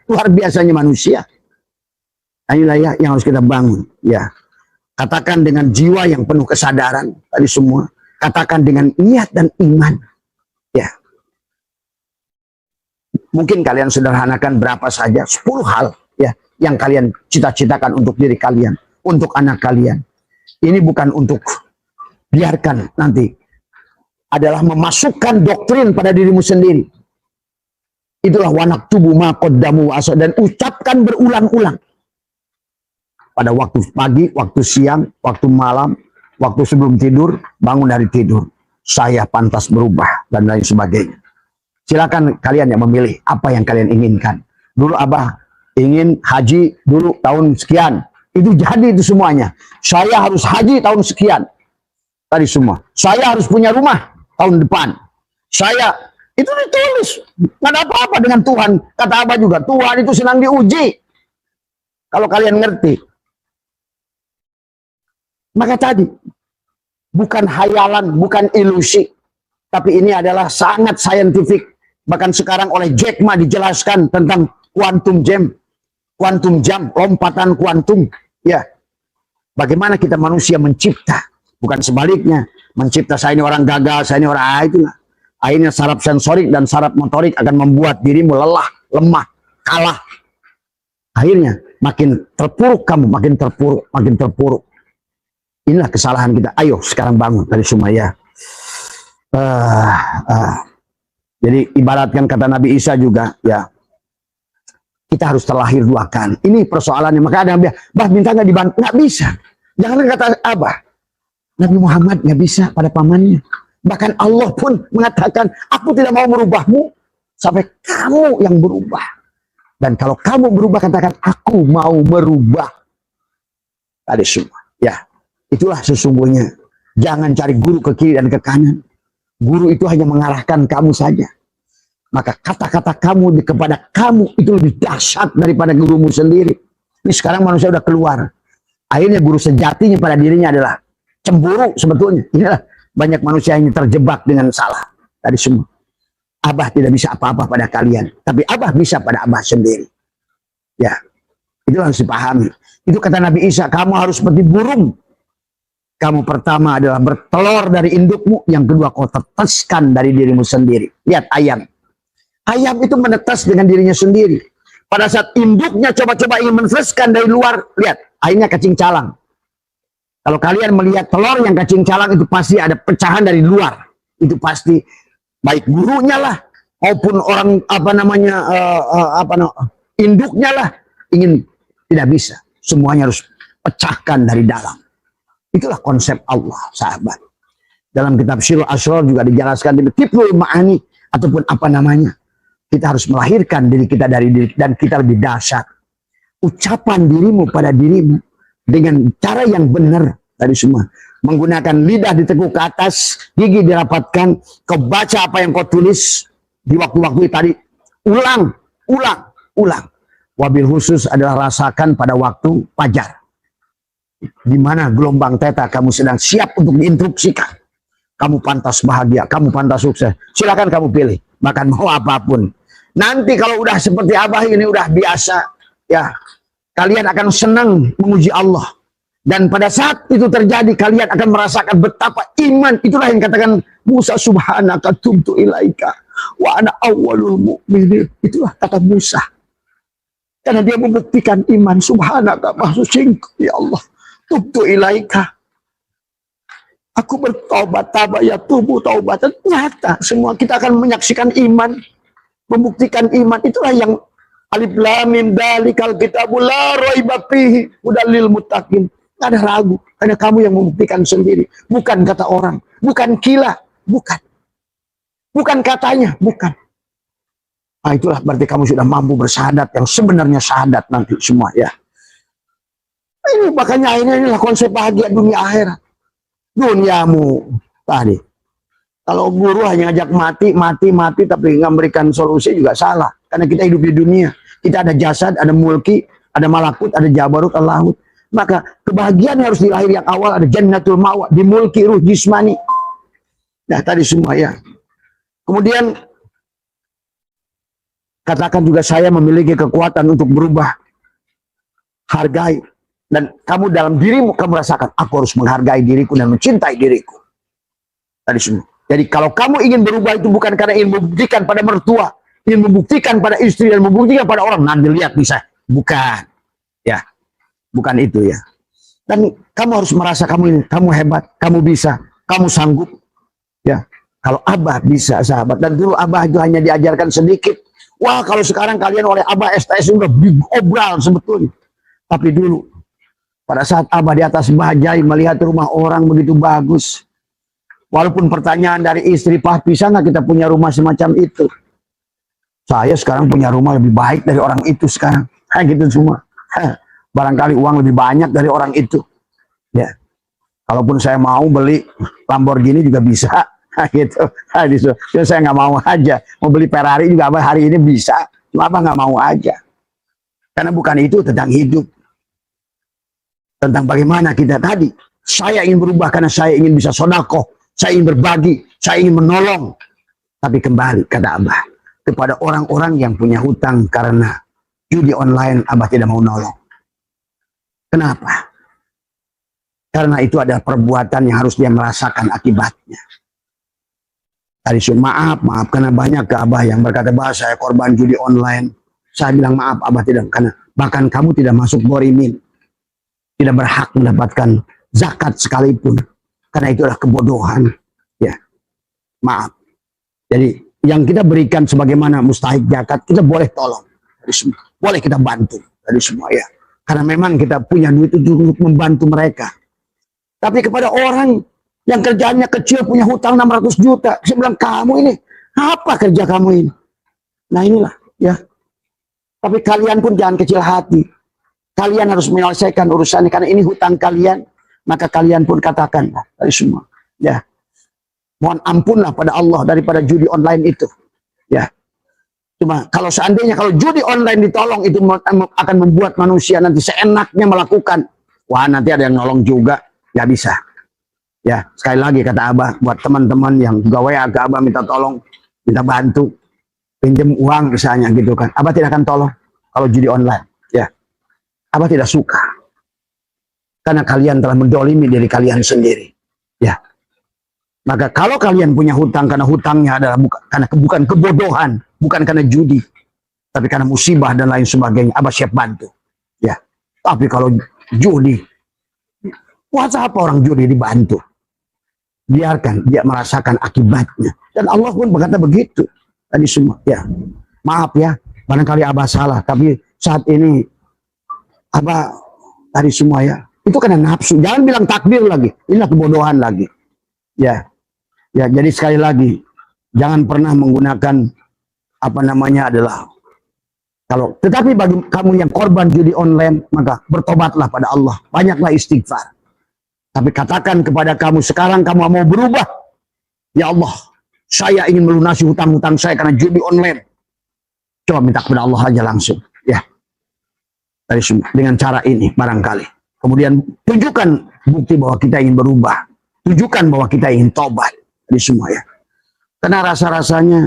Luar biasanya manusia. Inilah ya yang harus kita bangun. Ya, katakan dengan jiwa yang penuh kesadaran. Tadi semua. Katakan dengan niat dan iman. Ya. Mungkin kalian sederhanakan berapa saja. 10 hal ya yang kalian cita-citakan untuk diri kalian. Untuk anak kalian. Ini bukan untuk biarkan nanti. Adalah memasukkan doktrin pada dirimu sendiri. Itulah wanak tubuh maqaddamu asal. Dan ucapkan berulang-ulang. Pada waktu pagi, waktu siang, waktu malam. Waktu sebelum tidur, bangun dari tidur. Saya pantas berubah, dan lain sebagainya. Silakan kalian yang memilih apa yang kalian inginkan. Dulu Abah ingin haji dulu tahun sekian. Itu jadi itu semuanya. Saya harus haji tahun sekian. Tadi semua. Saya harus punya rumah tahun depan. Saya, itu ditulis. Nggak ada apa-apa dengan Tuhan. Kata Abah juga, Tuhan itu senang diuji. Kalau kalian ngerti. Maka tadi, bukan hayalan, bukan ilusi. Tapi ini adalah sangat saintifik. Bahkan sekarang oleh Jack Ma dijelaskan tentang quantum jam. Quantum jam, lompatan kuantum. Ya, bagaimana kita manusia mencipta. Bukan sebaliknya. Mencipta saya ini orang gagal, saya ini orang itulah. Akhirnya saraf sensorik dan saraf motorik akan membuat dirimu lelah, lemah, kalah. Akhirnya makin terpuruk kamu, makin terpuruk, makin terpuruk. Inilah kesalahan kita. Ayo sekarang bangun dari semua ya. Jadi ibaratkan kata Nabi Isa juga ya. Kita harus terlahir 2 kali. Ini persoalannya. Maka ada yang bilang, bah minta nggak dibantu? Nggak bisa. Jangan kata Abah. Nabi Muhammad nggak bisa pada pamannya. Bahkan Allah pun mengatakan, aku tidak mau merubahmu sampai kamu yang berubah. Dan kalau kamu berubah katakan, aku mau merubah. Tadi semua. Ya. Itulah sesungguhnya. Jangan cari guru ke kiri dan ke kanan. Guru itu hanya mengarahkan kamu saja. maka kata-kata kamu kepada kamu itu lebih dahsyat daripada gurumu sendiri. Ini sekarang manusia udah keluar. Akhirnya guru sejatinya pada dirinya adalah cemburu sebetulnya. Inilah banyak manusia yang terjebak dengan salah. Tadi semua. Abah tidak bisa apa-apa pada kalian. Tapi Abah bisa pada Abah sendiri. Ya, itu harus dipahami. Itu kata Nabi Isa, kamu harus seperti burung. Kamu pertama adalah bertelur dari indukmu. Yang kedua kau teteskan dari dirimu sendiri. Lihat ayam. Ayam itu menetas dengan dirinya sendiri. Pada saat induknya coba-coba ingin menetaskan dari luar, lihat, akhirnya kacing calang. Kalau kalian melihat telur yang kacing calang itu pasti ada pecahan dari luar. Itu pasti baik gurunya lah maupun orang induknya lah ingin, tidak bisa. Semuanya harus pecahkan dari dalam. Itulah konsep Allah, sahabat. Dalam kitab Syi'rul Asrar juga dijelaskan di Tiplul Ma'ani ataupun apa namanya. Kita harus melahirkan diri kita dari diri, dan kita lebih dahsyat. Ucapan dirimu pada dirimu dengan cara yang benar tadi semua. Menggunakan lidah ditekuk ke atas, gigi dirapatkan, kau baca apa yang kau tulis di waktu-waktu tadi. Ulang. Wabil khusus adalah rasakan pada waktu fajar. Di mana gelombang teta kamu sedang siap untuk diinstruksikan. Kamu pantas bahagia, kamu pantas sukses. Silakan kamu pilih, bahkan mau apapun. Nanti kalau udah seperti Abah ini udah biasa, ya kalian akan senang memuji Allah. Dan pada saat itu terjadi, kalian akan merasakan betapa iman. Itulah yang katakan Musa, subhanaka tubtu ilaika wa ana awwalul mu'minin. Itulah kata Musa. Karena dia membuktikan iman. Subhanaka, maha suci ya Allah, tubtu ilaika. Aku bertobat, ya tubuh taubatan. Nyata, semua kita akan menyaksikan iman. Membuktikan iman. Itulah yang alif lam mim dalikal kitabul la raiba fihi hudal lil muttaqin. Tidak ada ragu. Karena kamu yang membuktikan sendiri. Bukan kata orang. Bukan kila. Bukan. Bukan katanya. Bukan. Nah, itulah berarti kamu sudah mampu bersyahadat. Yang sebenarnya syahadat nanti semua ya. Ini makanya inilah konsep bahagia dunia akhirat. Duniamu tadi. Kalau guru hanya ngajak mati, tapi nggak memberikan solusi juga salah. Karena kita hidup di dunia. Kita ada jasad, ada mulki, ada malakut, ada jabarut, Allahut. Maka kebahagiaan yang harus dilahir yang awal ada jannatul ma'wa, di mulki ruh jismani. Nah tadi semua ya. Kemudian katakan juga saya memiliki kekuatan untuk berubah. Hargai. Dan kamu dalam dirimu kamu rasakan, aku harus menghargai diriku dan mencintai diriku. Tadi semua. Jadi kalau kamu ingin berubah itu bukan karena ingin membuktikan pada mertua, ingin membuktikan pada istri dan membuktikan pada orang. Nanti lihat bisa. Bukan. Ya. Bukan itu ya. Dan kamu harus merasa kamu ini, kamu hebat, kamu bisa, kamu sanggup. Ya. Kalau Abah bisa, sahabat. Dan dulu Abah itu hanya diajarkan sedikit. Wah, kalau sekarang kalian oleh Abah STS udah obral sebetulnya. Tapi dulu pada saat Abah di atas bajai melihat rumah orang begitu bagus. Walaupun pertanyaan dari istri, Pak, bisa nggak kita punya rumah semacam itu? Saya sekarang punya rumah lebih baik dari orang itu sekarang. Kayak gitu semua. Barangkali uang lebih banyak dari orang itu. Ya. Kalaupun saya mau beli Lamborghini juga bisa. Gitu. Saya nggak mau aja. Mau beli Ferrari juga Abah hari ini bisa. Cuma Abah nggak mau aja. Karena bukan itu tentang hidup. Tentang bagaimana kita tadi. Saya ingin berubah karena saya ingin bisa sodakoh. Saya ingin berbagi, saya ingin menolong. Tapi kembali, kata Abah, kepada orang-orang yang punya hutang karena judi online, Abah tidak mau nolong. Kenapa? Karena itu adalah perbuatan yang harus dia merasakan akibatnya. Tadi maaf, karena banyak ke Abah yang berkata, bahwa saya korban judi online. Saya bilang maaf, Abah tidak. Karena bahkan kamu tidak masuk borimin. Tidak berhak mendapatkan zakat sekalipun. Karena itu adalah kebodohan. Ya, maaf. Jadi yang kita berikan sebagaimana mustahik zakat, kita boleh tolong. Boleh kita bantu. Dari semua ya. Karena memang kita punya duit itu untuk membantu mereka. Tapi kepada orang yang kerjanya kecil, punya hutang 600 juta. Saya bilang, kamu ini, apa kerja kamu ini? Nah inilah ya. Tapi kalian pun jangan kecil hati. Kalian harus menyelesaikan urusannya. Karena ini hutang kalian. Maka kalian pun katakan dari semua, ya, mohon ampunlah pada Allah daripada judi online itu, ya. Cuma kalau seandainya kalau judi online ditolong itu akan membuat manusia nanti seenaknya melakukan. Wah, nanti ada yang nolong juga, nggak bisa. Ya, sekali lagi kata Abah buat teman-teman yang gawe ke Abah minta tolong, minta bantu, pinjam uang misalnya gitu kan. Abah tidak akan tolong kalau judi online. Ya, Abah tidak suka. Karena kalian telah mendolimi diri kalian sendiri. Ya. Maka kalau kalian punya hutang karena hutangnya adalah bukan kebodohan, bukan karena judi, tapi karena musibah dan lain sebagainya, Abah siap bantu. Ya. Tapi kalau judi, buat apa orang judi dibantu? Biarkan dia merasakan akibatnya. Dan Allah pun berkata begitu. Tadi semua, ya. Maaf ya, barangkali Abah salah, tapi saat ini Abah tadi semua ya, itu karena nafsu. Jangan bilang takdir lagi, inilah kebodohan lagi. Ya. Ya, jadi sekali lagi, jangan pernah menggunakan apa namanya adalah tetapi bagi kamu yang korban judi online, maka bertobatlah pada Allah, banyaklah istighfar. Tapi katakan kepada kamu sekarang kamu mau berubah. Ya Allah, saya ingin melunasi hutang-hutang saya karena judi online. Coba minta kepada Allah aja langsung, ya. Dari semua dengan cara ini barangkali. Kemudian tunjukkan bukti bahwa kita ingin berubah. Tunjukkan bahwa kita ingin tobat. Di semua ya. Karena rasa-rasanya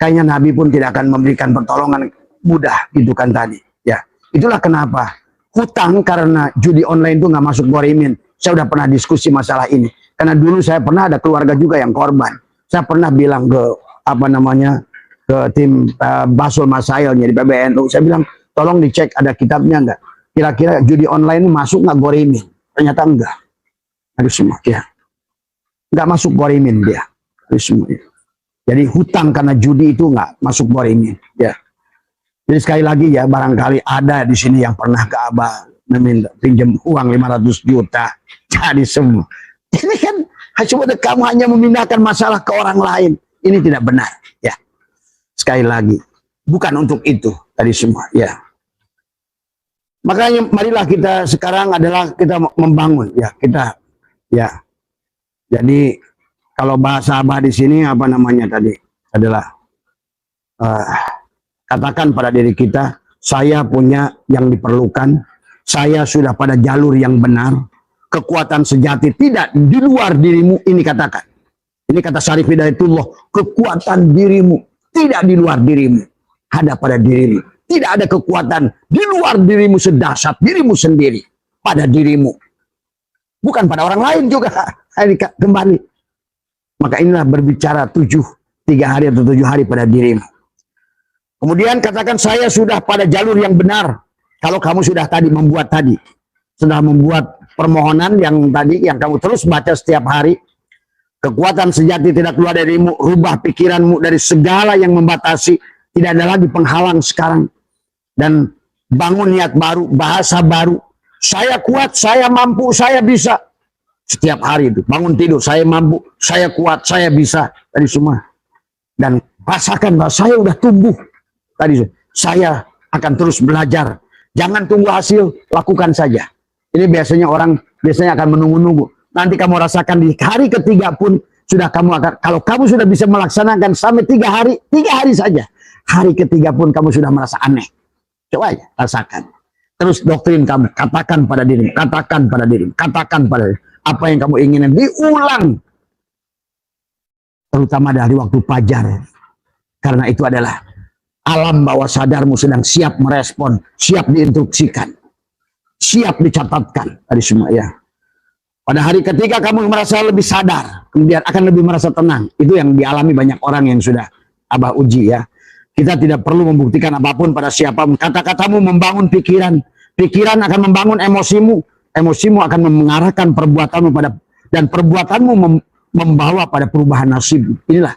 kayaknya Nabi pun tidak akan memberikan pertolongan mudah gitu kan tadi. Ya, itulah kenapa hutang karena judi online itu nggak masuk ghorimin. Saya udah pernah diskusi masalah ini. Karena dulu saya pernah ada keluarga juga yang korban. Saya pernah bilang ke apa namanya ke tim Basul Masailnya di PBNU. Saya bilang tolong dicek ada kitabnya nggak. Kira-kira judi online masuk nggak ghorimin? Ternyata enggak. Ada semua ya. Nggak masuk ghorimin dia. Jadi hutang karena judi itu nggak masuk ghorimin. Ya. Jadi sekali lagi ya, barangkali ada di sini yang pernah ke Abah meminta pinjam uang 500 juta. Jadi semua. Ini kan sebenarnya kamu hanya memindahkan masalah ke orang lain. Ini tidak benar. Ya. Sekali lagi, bukan untuk itu tadi semua. Ya. Makanya marilah kita sekarang adalah kita membangun. Ya, kita ya. Jadi kalau bahasa Abah di sini apa namanya tadi adalah katakan pada diri kita, saya punya yang diperlukan, saya sudah pada jalur yang benar, kekuatan sejati tidak di luar dirimu. Ini katakan, ini kata Syarif Hidayatullah, kekuatan dirimu tidak di luar dirimu, ada pada dirimu. Tidak ada kekuatan di luar dirimu sedahsyat dirimu sendiri, pada dirimu, bukan pada orang lain juga. Ini kembali. Maka inilah berbicara 3 hari atau 7 hari pada dirimu. Kemudian katakan saya sudah pada jalur yang benar. Kalau kamu sudah sudah membuat permohonan yang tadi, yang kamu terus baca setiap hari. Kekuatan sejati tidak keluar darimu, rubah pikiranmu dari segala yang membatasi. Tidak ada lagi penghalang sekarang. Dan bangun niat baru, bahasa baru. Saya kuat, saya mampu, saya bisa. Setiap hari itu bangun tidur, saya mampu, saya kuat, saya bisa, tadi semua. Dan rasakan bahwa saya udah tumbuh. Tadi saya akan terus belajar. Jangan tunggu hasil, lakukan saja. Ini biasanya orang akan menunggu-nunggu. Nanti kamu rasakan di hari ketiga pun sudah kamu akan, kalau kamu sudah bisa melaksanakan sampai 3 hari saja. Hari ketiga pun kamu sudah merasa aneh. Coba aja rasakan. Terus doktrin kamu, katakan pada dirimu, katakan pada dirimu, katakan pada dirimu. Apa yang kamu inginkan diulang, terutama dari waktu fajar, karena itu adalah alam bawah sadarmu sedang siap merespon, siap diinstruksikan, siap dicatatkan tadi semua ya. Pada hari ketiga kamu merasa lebih sadar, kemudian akan lebih merasa tenang. Itu yang dialami banyak orang yang sudah Abah uji ya. Kita tidak perlu membuktikan apapun pada siapapun. Kata-katamu membangun pikiran, pikiran akan membangun emosimu. Emosimu akan mengarahkan perbuatanmu dan perbuatanmu membawa pada perubahan nasib. Inilah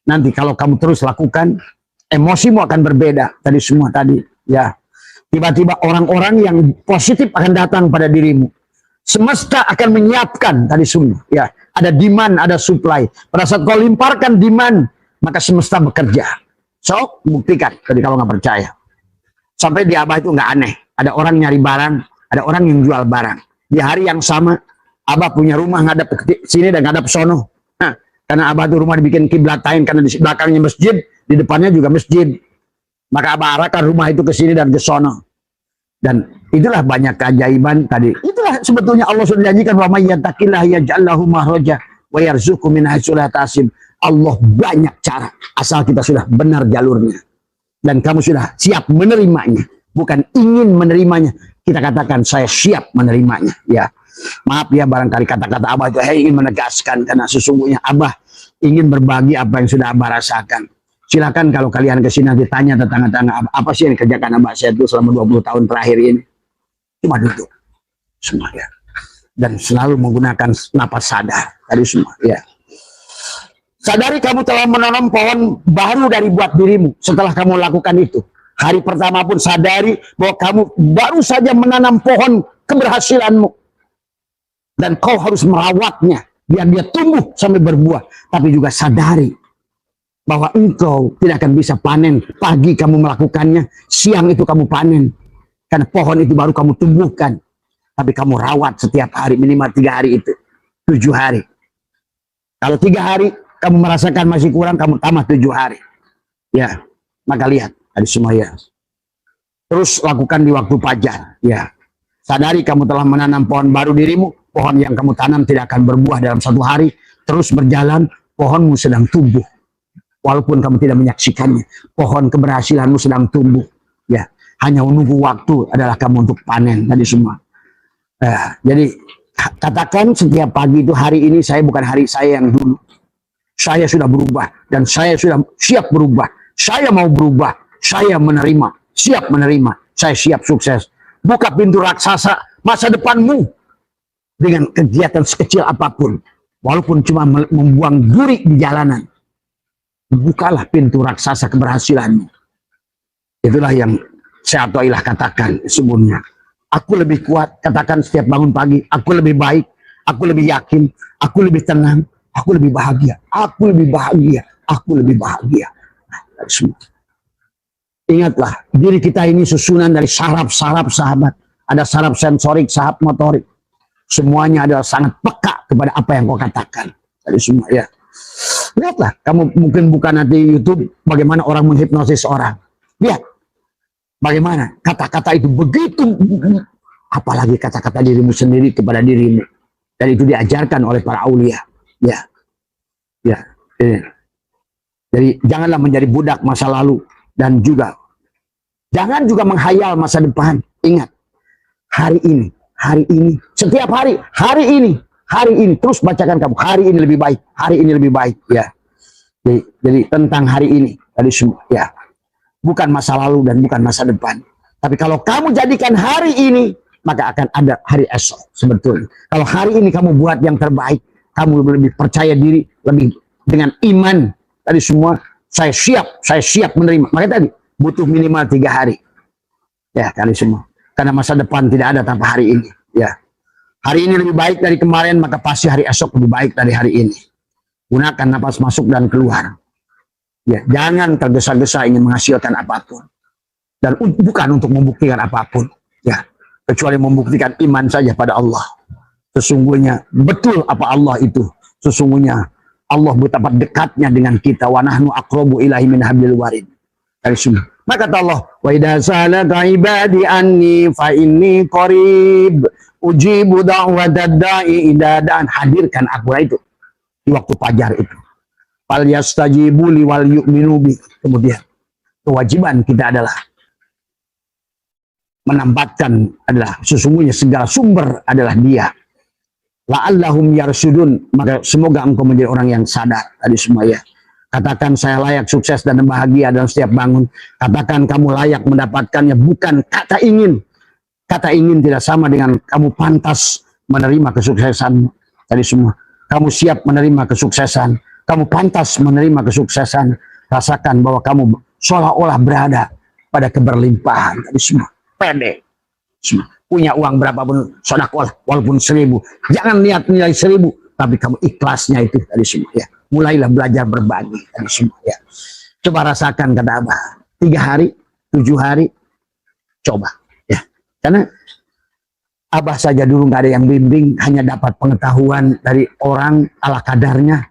nanti kalau kamu terus lakukan, emosimu akan berbeda tadi semua tadi ya. Tiba-tiba orang-orang yang positif akan datang pada dirimu. Semesta akan menyiapkan tadi semua ya. Ada demand, ada supply. Pada saat kau limparkan demand, maka semesta bekerja. So, buktikan tadi kalau nggak percaya. Sampai di Abah itu nggak aneh. Ada orang nyari barang, ada orang yang jual barang. Di hari yang sama, Abah punya rumah ngadap ke sini dan ngadap sono. Nah, karena Abah itu rumah dibikin kiblatain karena di belakangnya masjid, di depannya juga masjid. Maka Abah arahkan rumah itu ke sini dan ke sono. Dan itulah banyak keajaiban tadi. Itulah sebetulnya Allah sudah janjikan, wa may yattaqillah yaj'al lahu makhraja wa yarzuqhu min haitsu la yahtasib. Allah banyak cara asal kita sudah benar jalurnya. Dan kamu sudah siap menerimanya, bukan ingin menerimanya. Kita katakan saya siap menerimanya, ya. Maaf ya barangkali kata-kata Abah itu ingin menegaskan, karena sesungguhnya Abah ingin berbagi apa yang sudah Abah rasakan. Silakan kalau kalian kesini nanti tanya tetangga-tetangga apa sih yang dikerjakan Abah saya itu selama 20 tahun terakhir ini. Cuma duduk semua ya. Dan selalu menggunakan napas sadar tadi semua ya. Sadari kamu telah menanam pohon baru dari buat dirimu setelah kamu lakukan itu. Hari pertama pun sadari bahwa kamu baru saja menanam pohon keberhasilanmu. Dan kau harus merawatnya biar dia tumbuh sampai berbuah. Tapi juga sadari bahwa engkau tidak akan bisa panen. Pagi kamu melakukannya, siang itu kamu panen. Karena pohon itu baru kamu tumbuhkan. Tapi kamu rawat setiap hari, minimal 3 hari itu. 7 hari. Kalau 3 hari, kamu merasakan masih kurang, kamu tambah 7 hari. Ya, maka lihat, tadi semua ya. Terus lakukan di waktu fajar. Ya, sadari kamu telah menanam pohon baru dirimu. Pohon yang kamu tanam tidak akan berbuah dalam 1 hari. Terus berjalan, pohonmu sedang tumbuh. Walaupun kamu tidak menyaksikannya, pohon keberhasilanmu sedang tumbuh. Ya, hanya menunggu waktu adalah kamu untuk panen tadi semua. Jadi katakan setiap pagi itu, hari ini saya bukan hari saya yang dulu. Saya sudah berubah dan saya sudah siap berubah. Saya mau berubah. Saya menerima, siap menerima. Saya siap sukses. Buka pintu raksasa masa depanmu dengan kegiatan sekecil apapun, walaupun cuma membuang duri di jalanan. Bukalah pintu raksasa keberhasilanmu. Itulah yang saya Atoilah katakan sebelumnya. Aku lebih kuat, katakan setiap bangun pagi. Aku lebih baik, aku lebih yakin, aku lebih tenang, aku lebih bahagia, aku lebih bahagia, aku lebih bahagia. Nah, semua. Ingatlah, diri kita ini susunan dari saraf-saraf sahabat. Ada saraf sensorik, saraf motorik. Semuanya adalah sangat peka kepada apa yang kau katakan. Tadi semua ya. Lihatlah, kamu mungkin bukan nanti YouTube bagaimana orang menghipnosis orang. Lihat, bagaimana kata-kata itu begitu, apalagi kata-kata dirimu sendiri kepada dirimu. Dan itu diajarkan oleh para aulia. Ya, ya. Jadi janganlah menjadi budak masa lalu dan juga jangan juga menghayal masa depan. Ingat, hari ini, setiap hari ini. Hari ini, terus bacakan kamu, hari ini lebih baik, hari ini lebih baik, ya. Jadi tentang hari ini, tadi semua, ya. Bukan masa lalu dan bukan masa depan. Tapi kalau kamu jadikan hari ini, maka akan ada hari esok, sebetulnya. Kalau hari ini kamu buat yang terbaik, kamu lebih percaya diri, lebih dengan iman, tadi semua, saya siap menerima. Makanya tadi, butuh minimal 3 hari. Ya, tadi semua. Karena masa depan tidak ada tanpa hari ini, ya. Hari ini lebih baik dari kemarin, maka pasti hari esok lebih baik dari hari ini. Gunakan napas masuk dan keluar. Ya, jangan tergesa-gesa ingin menghasilkan apapun. Dan bukan untuk membuktikan apapun. Ya, kecuali membuktikan iman saja pada Allah. Sesungguhnya betul apa Allah itu. Sesungguhnya Allah betapa dekatnya dengan kita. Wa nahnu aqrabu ilaihi min hablil warid. Dari semua. Maka kata Allah, wa idza salaka ibadi anni fa inni qarib ujibu da'watad da'i idza da'an. Hadirkan aku itu di waktu fajar itu. Fal yastajibu li wal yu'minu bi. Kemudian kewajiban kita adalah menempatkan adalah sesungguhnya segala sumber adalah Dia. La'allahum yarsudun, maka semoga engkau menjadi orang yang sadar. Tadi semua ya. Katakan saya layak sukses dan bahagia dalam setiap bangun. Katakan kamu layak mendapatkannya, bukan kata ingin. Kata ingin tidak sama dengan kamu pantas menerima kesuksesan. Tadi semua. Kamu siap menerima kesuksesan. Kamu pantas menerima kesuksesan. Rasakan bahwa kamu seolah-olah berada pada keberlimpahan. Tadi semua. Pede. Semua. Punya uang berapapun, sodakolah, walaupun 1000. Jangan lihat nilai 1000. Tapi kamu ikhlasnya itu tadi semua ya. Mulailah belajar berbagi tadi semua ya. Coba rasakan kata Abah. 3 hari, 7 hari, coba ya. Karena Abah saja dulu nggak ada yang bimbing, hanya dapat pengetahuan dari orang ala kadarnya.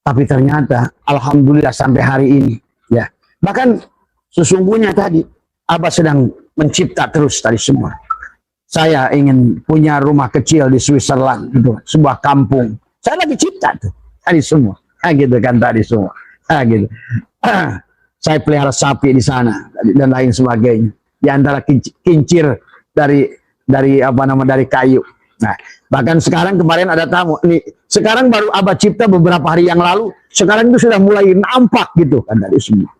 Tapi ternyata alhamdulillah sampai hari ini Ya, bahkan sesungguhnya tadi Abah sedang mencipta terus tadi semua. Saya ingin punya rumah kecil di Switzerland, gitu, sebuah kampung. Saya lagi cipta tuh tadi semua, gitu kan tadi semua, gitu. Saya pelihara sapi di sana dan lain sebagainya. Di antara kincir dari kayu. Nah, bahkan sekarang kemarin ada tamu. Nih, sekarang baru Abah cipta beberapa hari yang lalu. Sekarang itu sudah mulai nampak gitu kan tadi semua.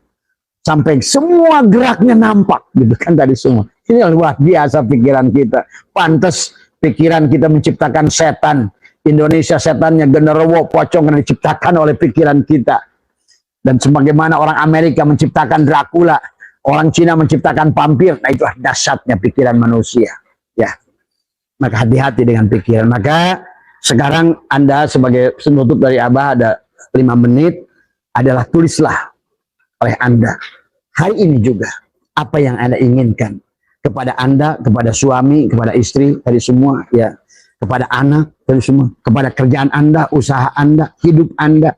Sampai semua geraknya nampak gitu kan tadi semua. Ini luar biasa pikiran kita. Pantas pikiran kita menciptakan setan. Indonesia setannya genderuwo pocong yang diciptakan oleh pikiran kita. Dan sebagaimana orang Amerika menciptakan Dracula, orang Cina menciptakan vampir. Nah, itulah dahsyatnya pikiran manusia. Ya, maka hati-hati dengan pikiran. Maka sekarang Anda sebagai penutup dari Abah ada 5 menit adalah tulislah oleh Anda hari ini juga apa yang Anda inginkan kepada Anda, kepada suami, kepada istri, dari semua, ya, kepada anak, dari semua, kepada kerjaan Anda, usaha Anda, hidup Anda.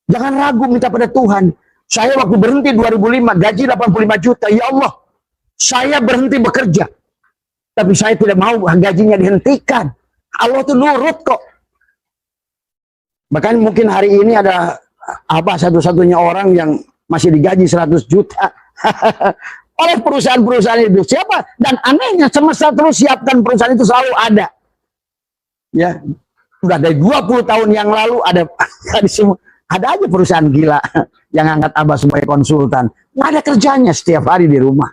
Jangan ragu minta pada Tuhan. Saya waktu berhenti 2005, gaji 85 juta, ya Allah, saya berhenti bekerja. Tapi saya tidak mau gajinya dihentikan. Allah tuh nurut kok. Bahkan mungkin hari ini ada Abah satu-satunya orang yang masih digaji 100 juta. Oleh perusahaan-perusahaan itu. Siapa? Dan anehnya semesta terus siapkan perusahaan itu selalu ada. Ya, udah dari 20 tahun yang lalu ada aja perusahaan gila yang angkat Abah sebagai konsultan. Nggak ada kerjanya setiap hari di rumah.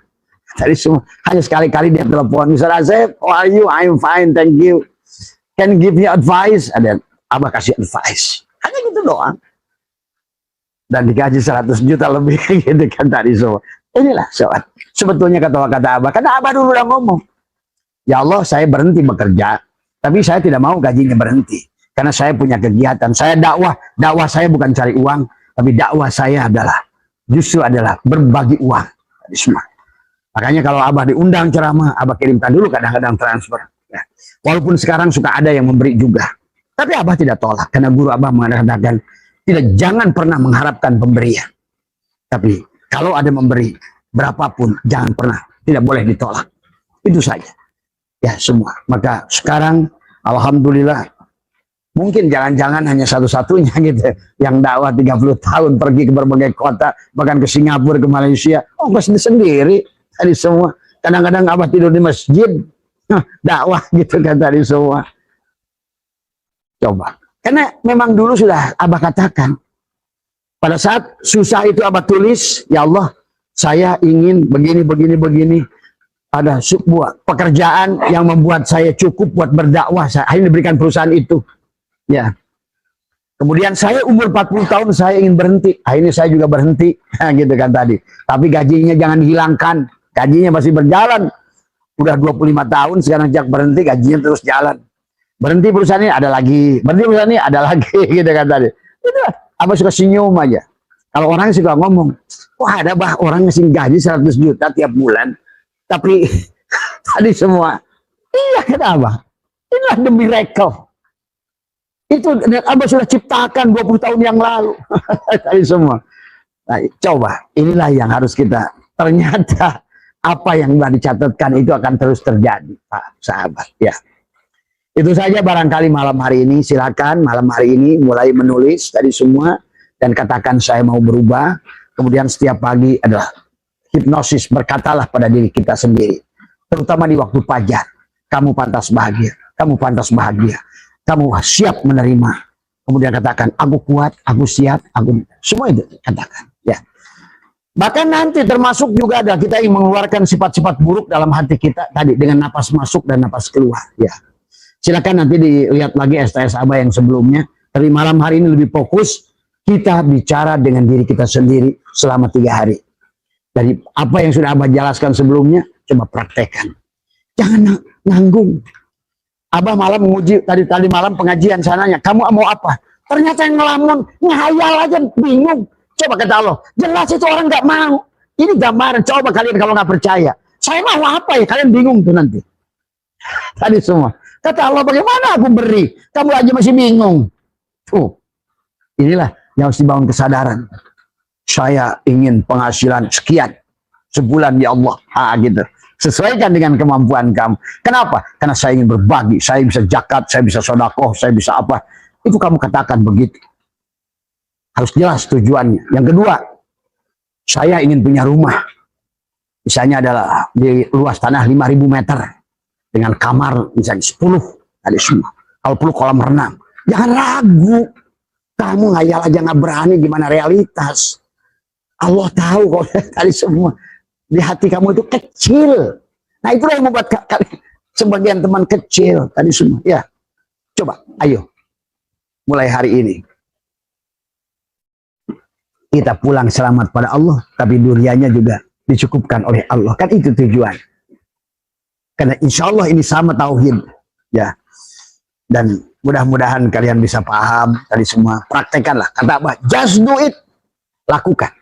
Dari semua hanya sekali-kali dia telepon. Misalnya Azeb, how are you? I'm fine, thank you. Can give me advice? Ada Abah kasih advice. Hanya gitu doang. Dan digaji 100 juta lebih gitu kan tadi semua. Inilah soal. Sebetulnya kata Abah. Karena Abah dulu udah ngomong. Ya Allah, saya berhenti bekerja. Tapi saya tidak mau gajinya berhenti. Karena saya punya kegiatan. Saya dakwah. Dakwah saya bukan cari uang. Tapi dakwah saya justru adalah berbagi uang. Tadi semua. Makanya kalau Abah diundang ceramah, Abah kirimkan dulu kadang-kadang transfer. Ya. Walaupun sekarang suka ada yang memberi juga. Tapi Abah tidak tolak. Karena guru Abah mengatakan, jangan pernah mengharapkan pemberian. Tapi kalau ada memberi, berapapun, jangan pernah. Tidak boleh ditolak. Itu saja. Ya semua. Maka sekarang, alhamdulillah, mungkin jangan-jangan hanya satu-satunya gitu. Yang dakwah 30 tahun pergi ke berbagai kota, bahkan ke Singapura, ke Malaysia. Oh, sendiri. Tadi semua. Kadang-kadang Abah tidur di masjid. Dakwah gitu kan tadi semua. Coba. Karena memang dulu sudah Abah katakan. Pada saat susah itu Abah tulis, ya Allah, saya ingin begini. Ada sebuah pekerjaan yang membuat saya cukup buat berdakwah. Saya akhirnya diberikan perusahaan itu. Ya. Kemudian saya umur 40 tahun saya ingin berhenti. Akhirnya saya juga berhenti. Gitu kan tadi. Tapi gajinya jangan dihilangkan. Gajinya masih berjalan. Udah 25 tahun sekarang sejak berhenti gajinya terus jalan. Berhenti perusahaan ini ada lagi. Berhenti perusahaan ini ada lagi. Gitu kan tadi. Itu Abah suka senyum aja. Kalau orang suka ngomong, wah ada bah orang ngasih gaji 100 juta tiap bulan. Tapi tadi semua, iya kata Abah. Inilah the miracle. Itu Abah sudah ciptakan 20 tahun yang lalu. Tadi semua. Nah, coba, inilah yang harus kita, ternyata apa yang telah dicatatkan itu akan terus terjadi, Pak sahabat. Ya. Itu saja barangkali malam hari ini. Silakan malam hari ini mulai menulis tadi semua dan katakan saya mau berubah. Kemudian setiap pagi adalah hipnosis, berkatalah pada diri kita sendiri. Terutama di waktu fajar. Kamu pantas bahagia. Kamu pantas bahagia. Kamu siap menerima. Kemudian katakan, aku kuat, aku siap, aku semua itu katakan. Ya. Bahkan nanti termasuk juga ada kita yang mengeluarkan sifat-sifat buruk dalam hati kita tadi dengan napas masuk dan napas keluar. Ya. Silakan nanti dilihat lagi STS Abah yang sebelumnya. Tapi malam hari ini lebih fokus kita bicara dengan diri kita sendiri selama 3 hari. Dari apa yang sudah Abah jelaskan sebelumnya, coba praktekkan. Jangan nanggung. Abah malam menguji tadi malam pengajian sananya. Kamu mau apa? Ternyata yang ngelamun, ngayal aja, bingung. Coba kata Allah, jelas itu orang nggak mau. Ini gambaran. Coba kalian kalau nggak percaya. Saya mau apa ya? Kalian bingung tuh nanti. Tadi semua. Kata Allah, bagaimana aku beri? Kamu aja masih bingung. Tuh, inilah yang harus dibangun kesadaran. Saya ingin penghasilan sekian sebulan ya Allah. Gitu. Sesuaikan dengan kemampuan kamu. Kenapa? Karena saya ingin berbagi. Saya bisa zakat, saya bisa sedekah, saya bisa apa. Itu kamu katakan begitu. Harus jelas tujuannya. Yang kedua, saya ingin punya rumah. Misalnya adalah di luas tanah 5.000 meter. Dengan kamar misalnya 10. Ada semua. Kalau perlu kolam renang. Jangan ragu. Kamu ngayal aja nggak berani gimana realitas. Allah tahu kok tadi semua. Di hati kamu itu kecil. Nah itulah yang membuat sebagian teman kecil tadi semua. Ya, coba, ayo. Mulai hari ini. Kita pulang selamat pada Allah. Tapi dunianya juga dicukupkan oleh Allah. Kan itu tujuan. Karena insya Allah ini sama tauhid. Ya. Dan mudah-mudahan kalian bisa paham tadi semua. Praktekanlah. Kata apa? Just do it. Lakukan.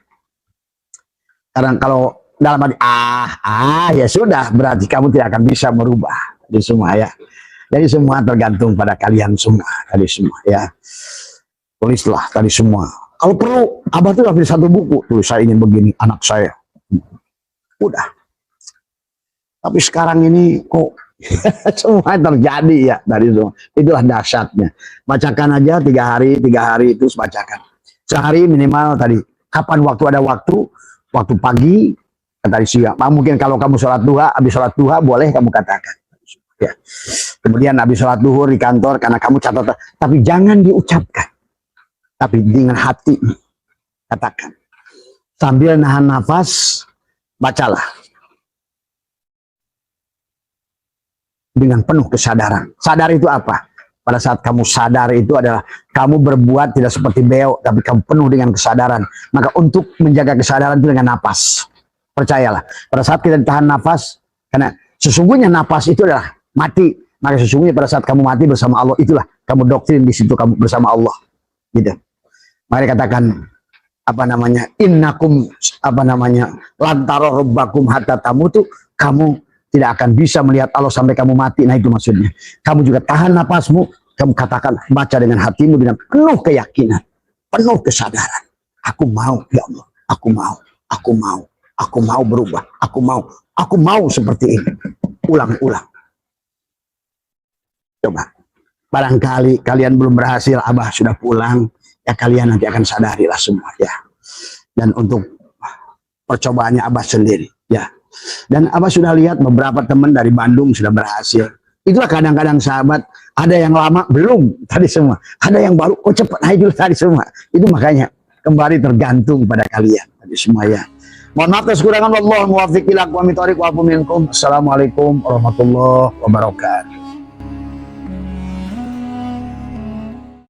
Karena kalau dalam hati, ya sudah. Berarti kamu tidak akan bisa merubah. Jadi semua ya. Jadi semua tergantung pada kalian semua. Tadi semua ya. Tulislah tadi semua. Kalau perlu, Abah tuh ambil satu buku. Tulis saya ingin begini, anak saya. Udah. Tapi sekarang ini kok semua terjadi ya dari semua. Itulah dahsyatnya. Bacakan aja 3 hari terus bacakan. Sehari minimal tadi. Kapan waktu ada waktu pagi, tadi siang. Mungkin kalau kamu sholat duha, habis sholat duha boleh kamu katakan. Ya. Kemudian habis sholat duhur di kantor karena kamu catat. Tapi jangan diucapkan. Tapi dengan hati katakan. Sambil nahan nafas, bacalah. Dengan penuh kesadaran. Sadar itu apa? Pada saat kamu sadar itu adalah kamu berbuat tidak seperti beo, tapi kamu penuh dengan kesadaran. Maka untuk menjaga kesadaran itu dengan nafas. Percayalah. Pada saat kita tahan nafas, karena sesungguhnya nafas itu adalah mati. Maka sesungguhnya pada saat kamu mati bersama Allah, itulah kamu doktrin di situ kamu bersama Allah. Gitu. Mari katakan apa namanya? Innakum lantaro rabbakum hatta tamutu, kamu tidak akan bisa melihat Allah sampai kamu mati. Nah itu maksudnya. Kamu juga tahan napasmu, kamu katakan, baca dengan hatimu dengan penuh keyakinan, penuh kesadaran. Aku mau, ya Allah, aku mau berubah, aku mau seperti ini. Ulang-ulang. Coba. Barangkali kalian belum berhasil, Abah sudah pulang, ya kalian nanti akan sadarilah semua ya. Dan untuk percobaannya Abah sendiri ya. Dan Abah sudah lihat beberapa teman dari Bandung sudah berhasil. Itulah kadang-kadang sahabat, ada yang lama belum tadi semua, ada yang baru kok cepat. Nah itu tadi semua. Itu makanya kembali tergantung pada kalian tadi semua ya. Mohon maaf atas kekurangan. Allah muwaffiq ila aqwamit thoriq wa afu minkum. Assalamualaikum warahmatullahi wabarakatuh.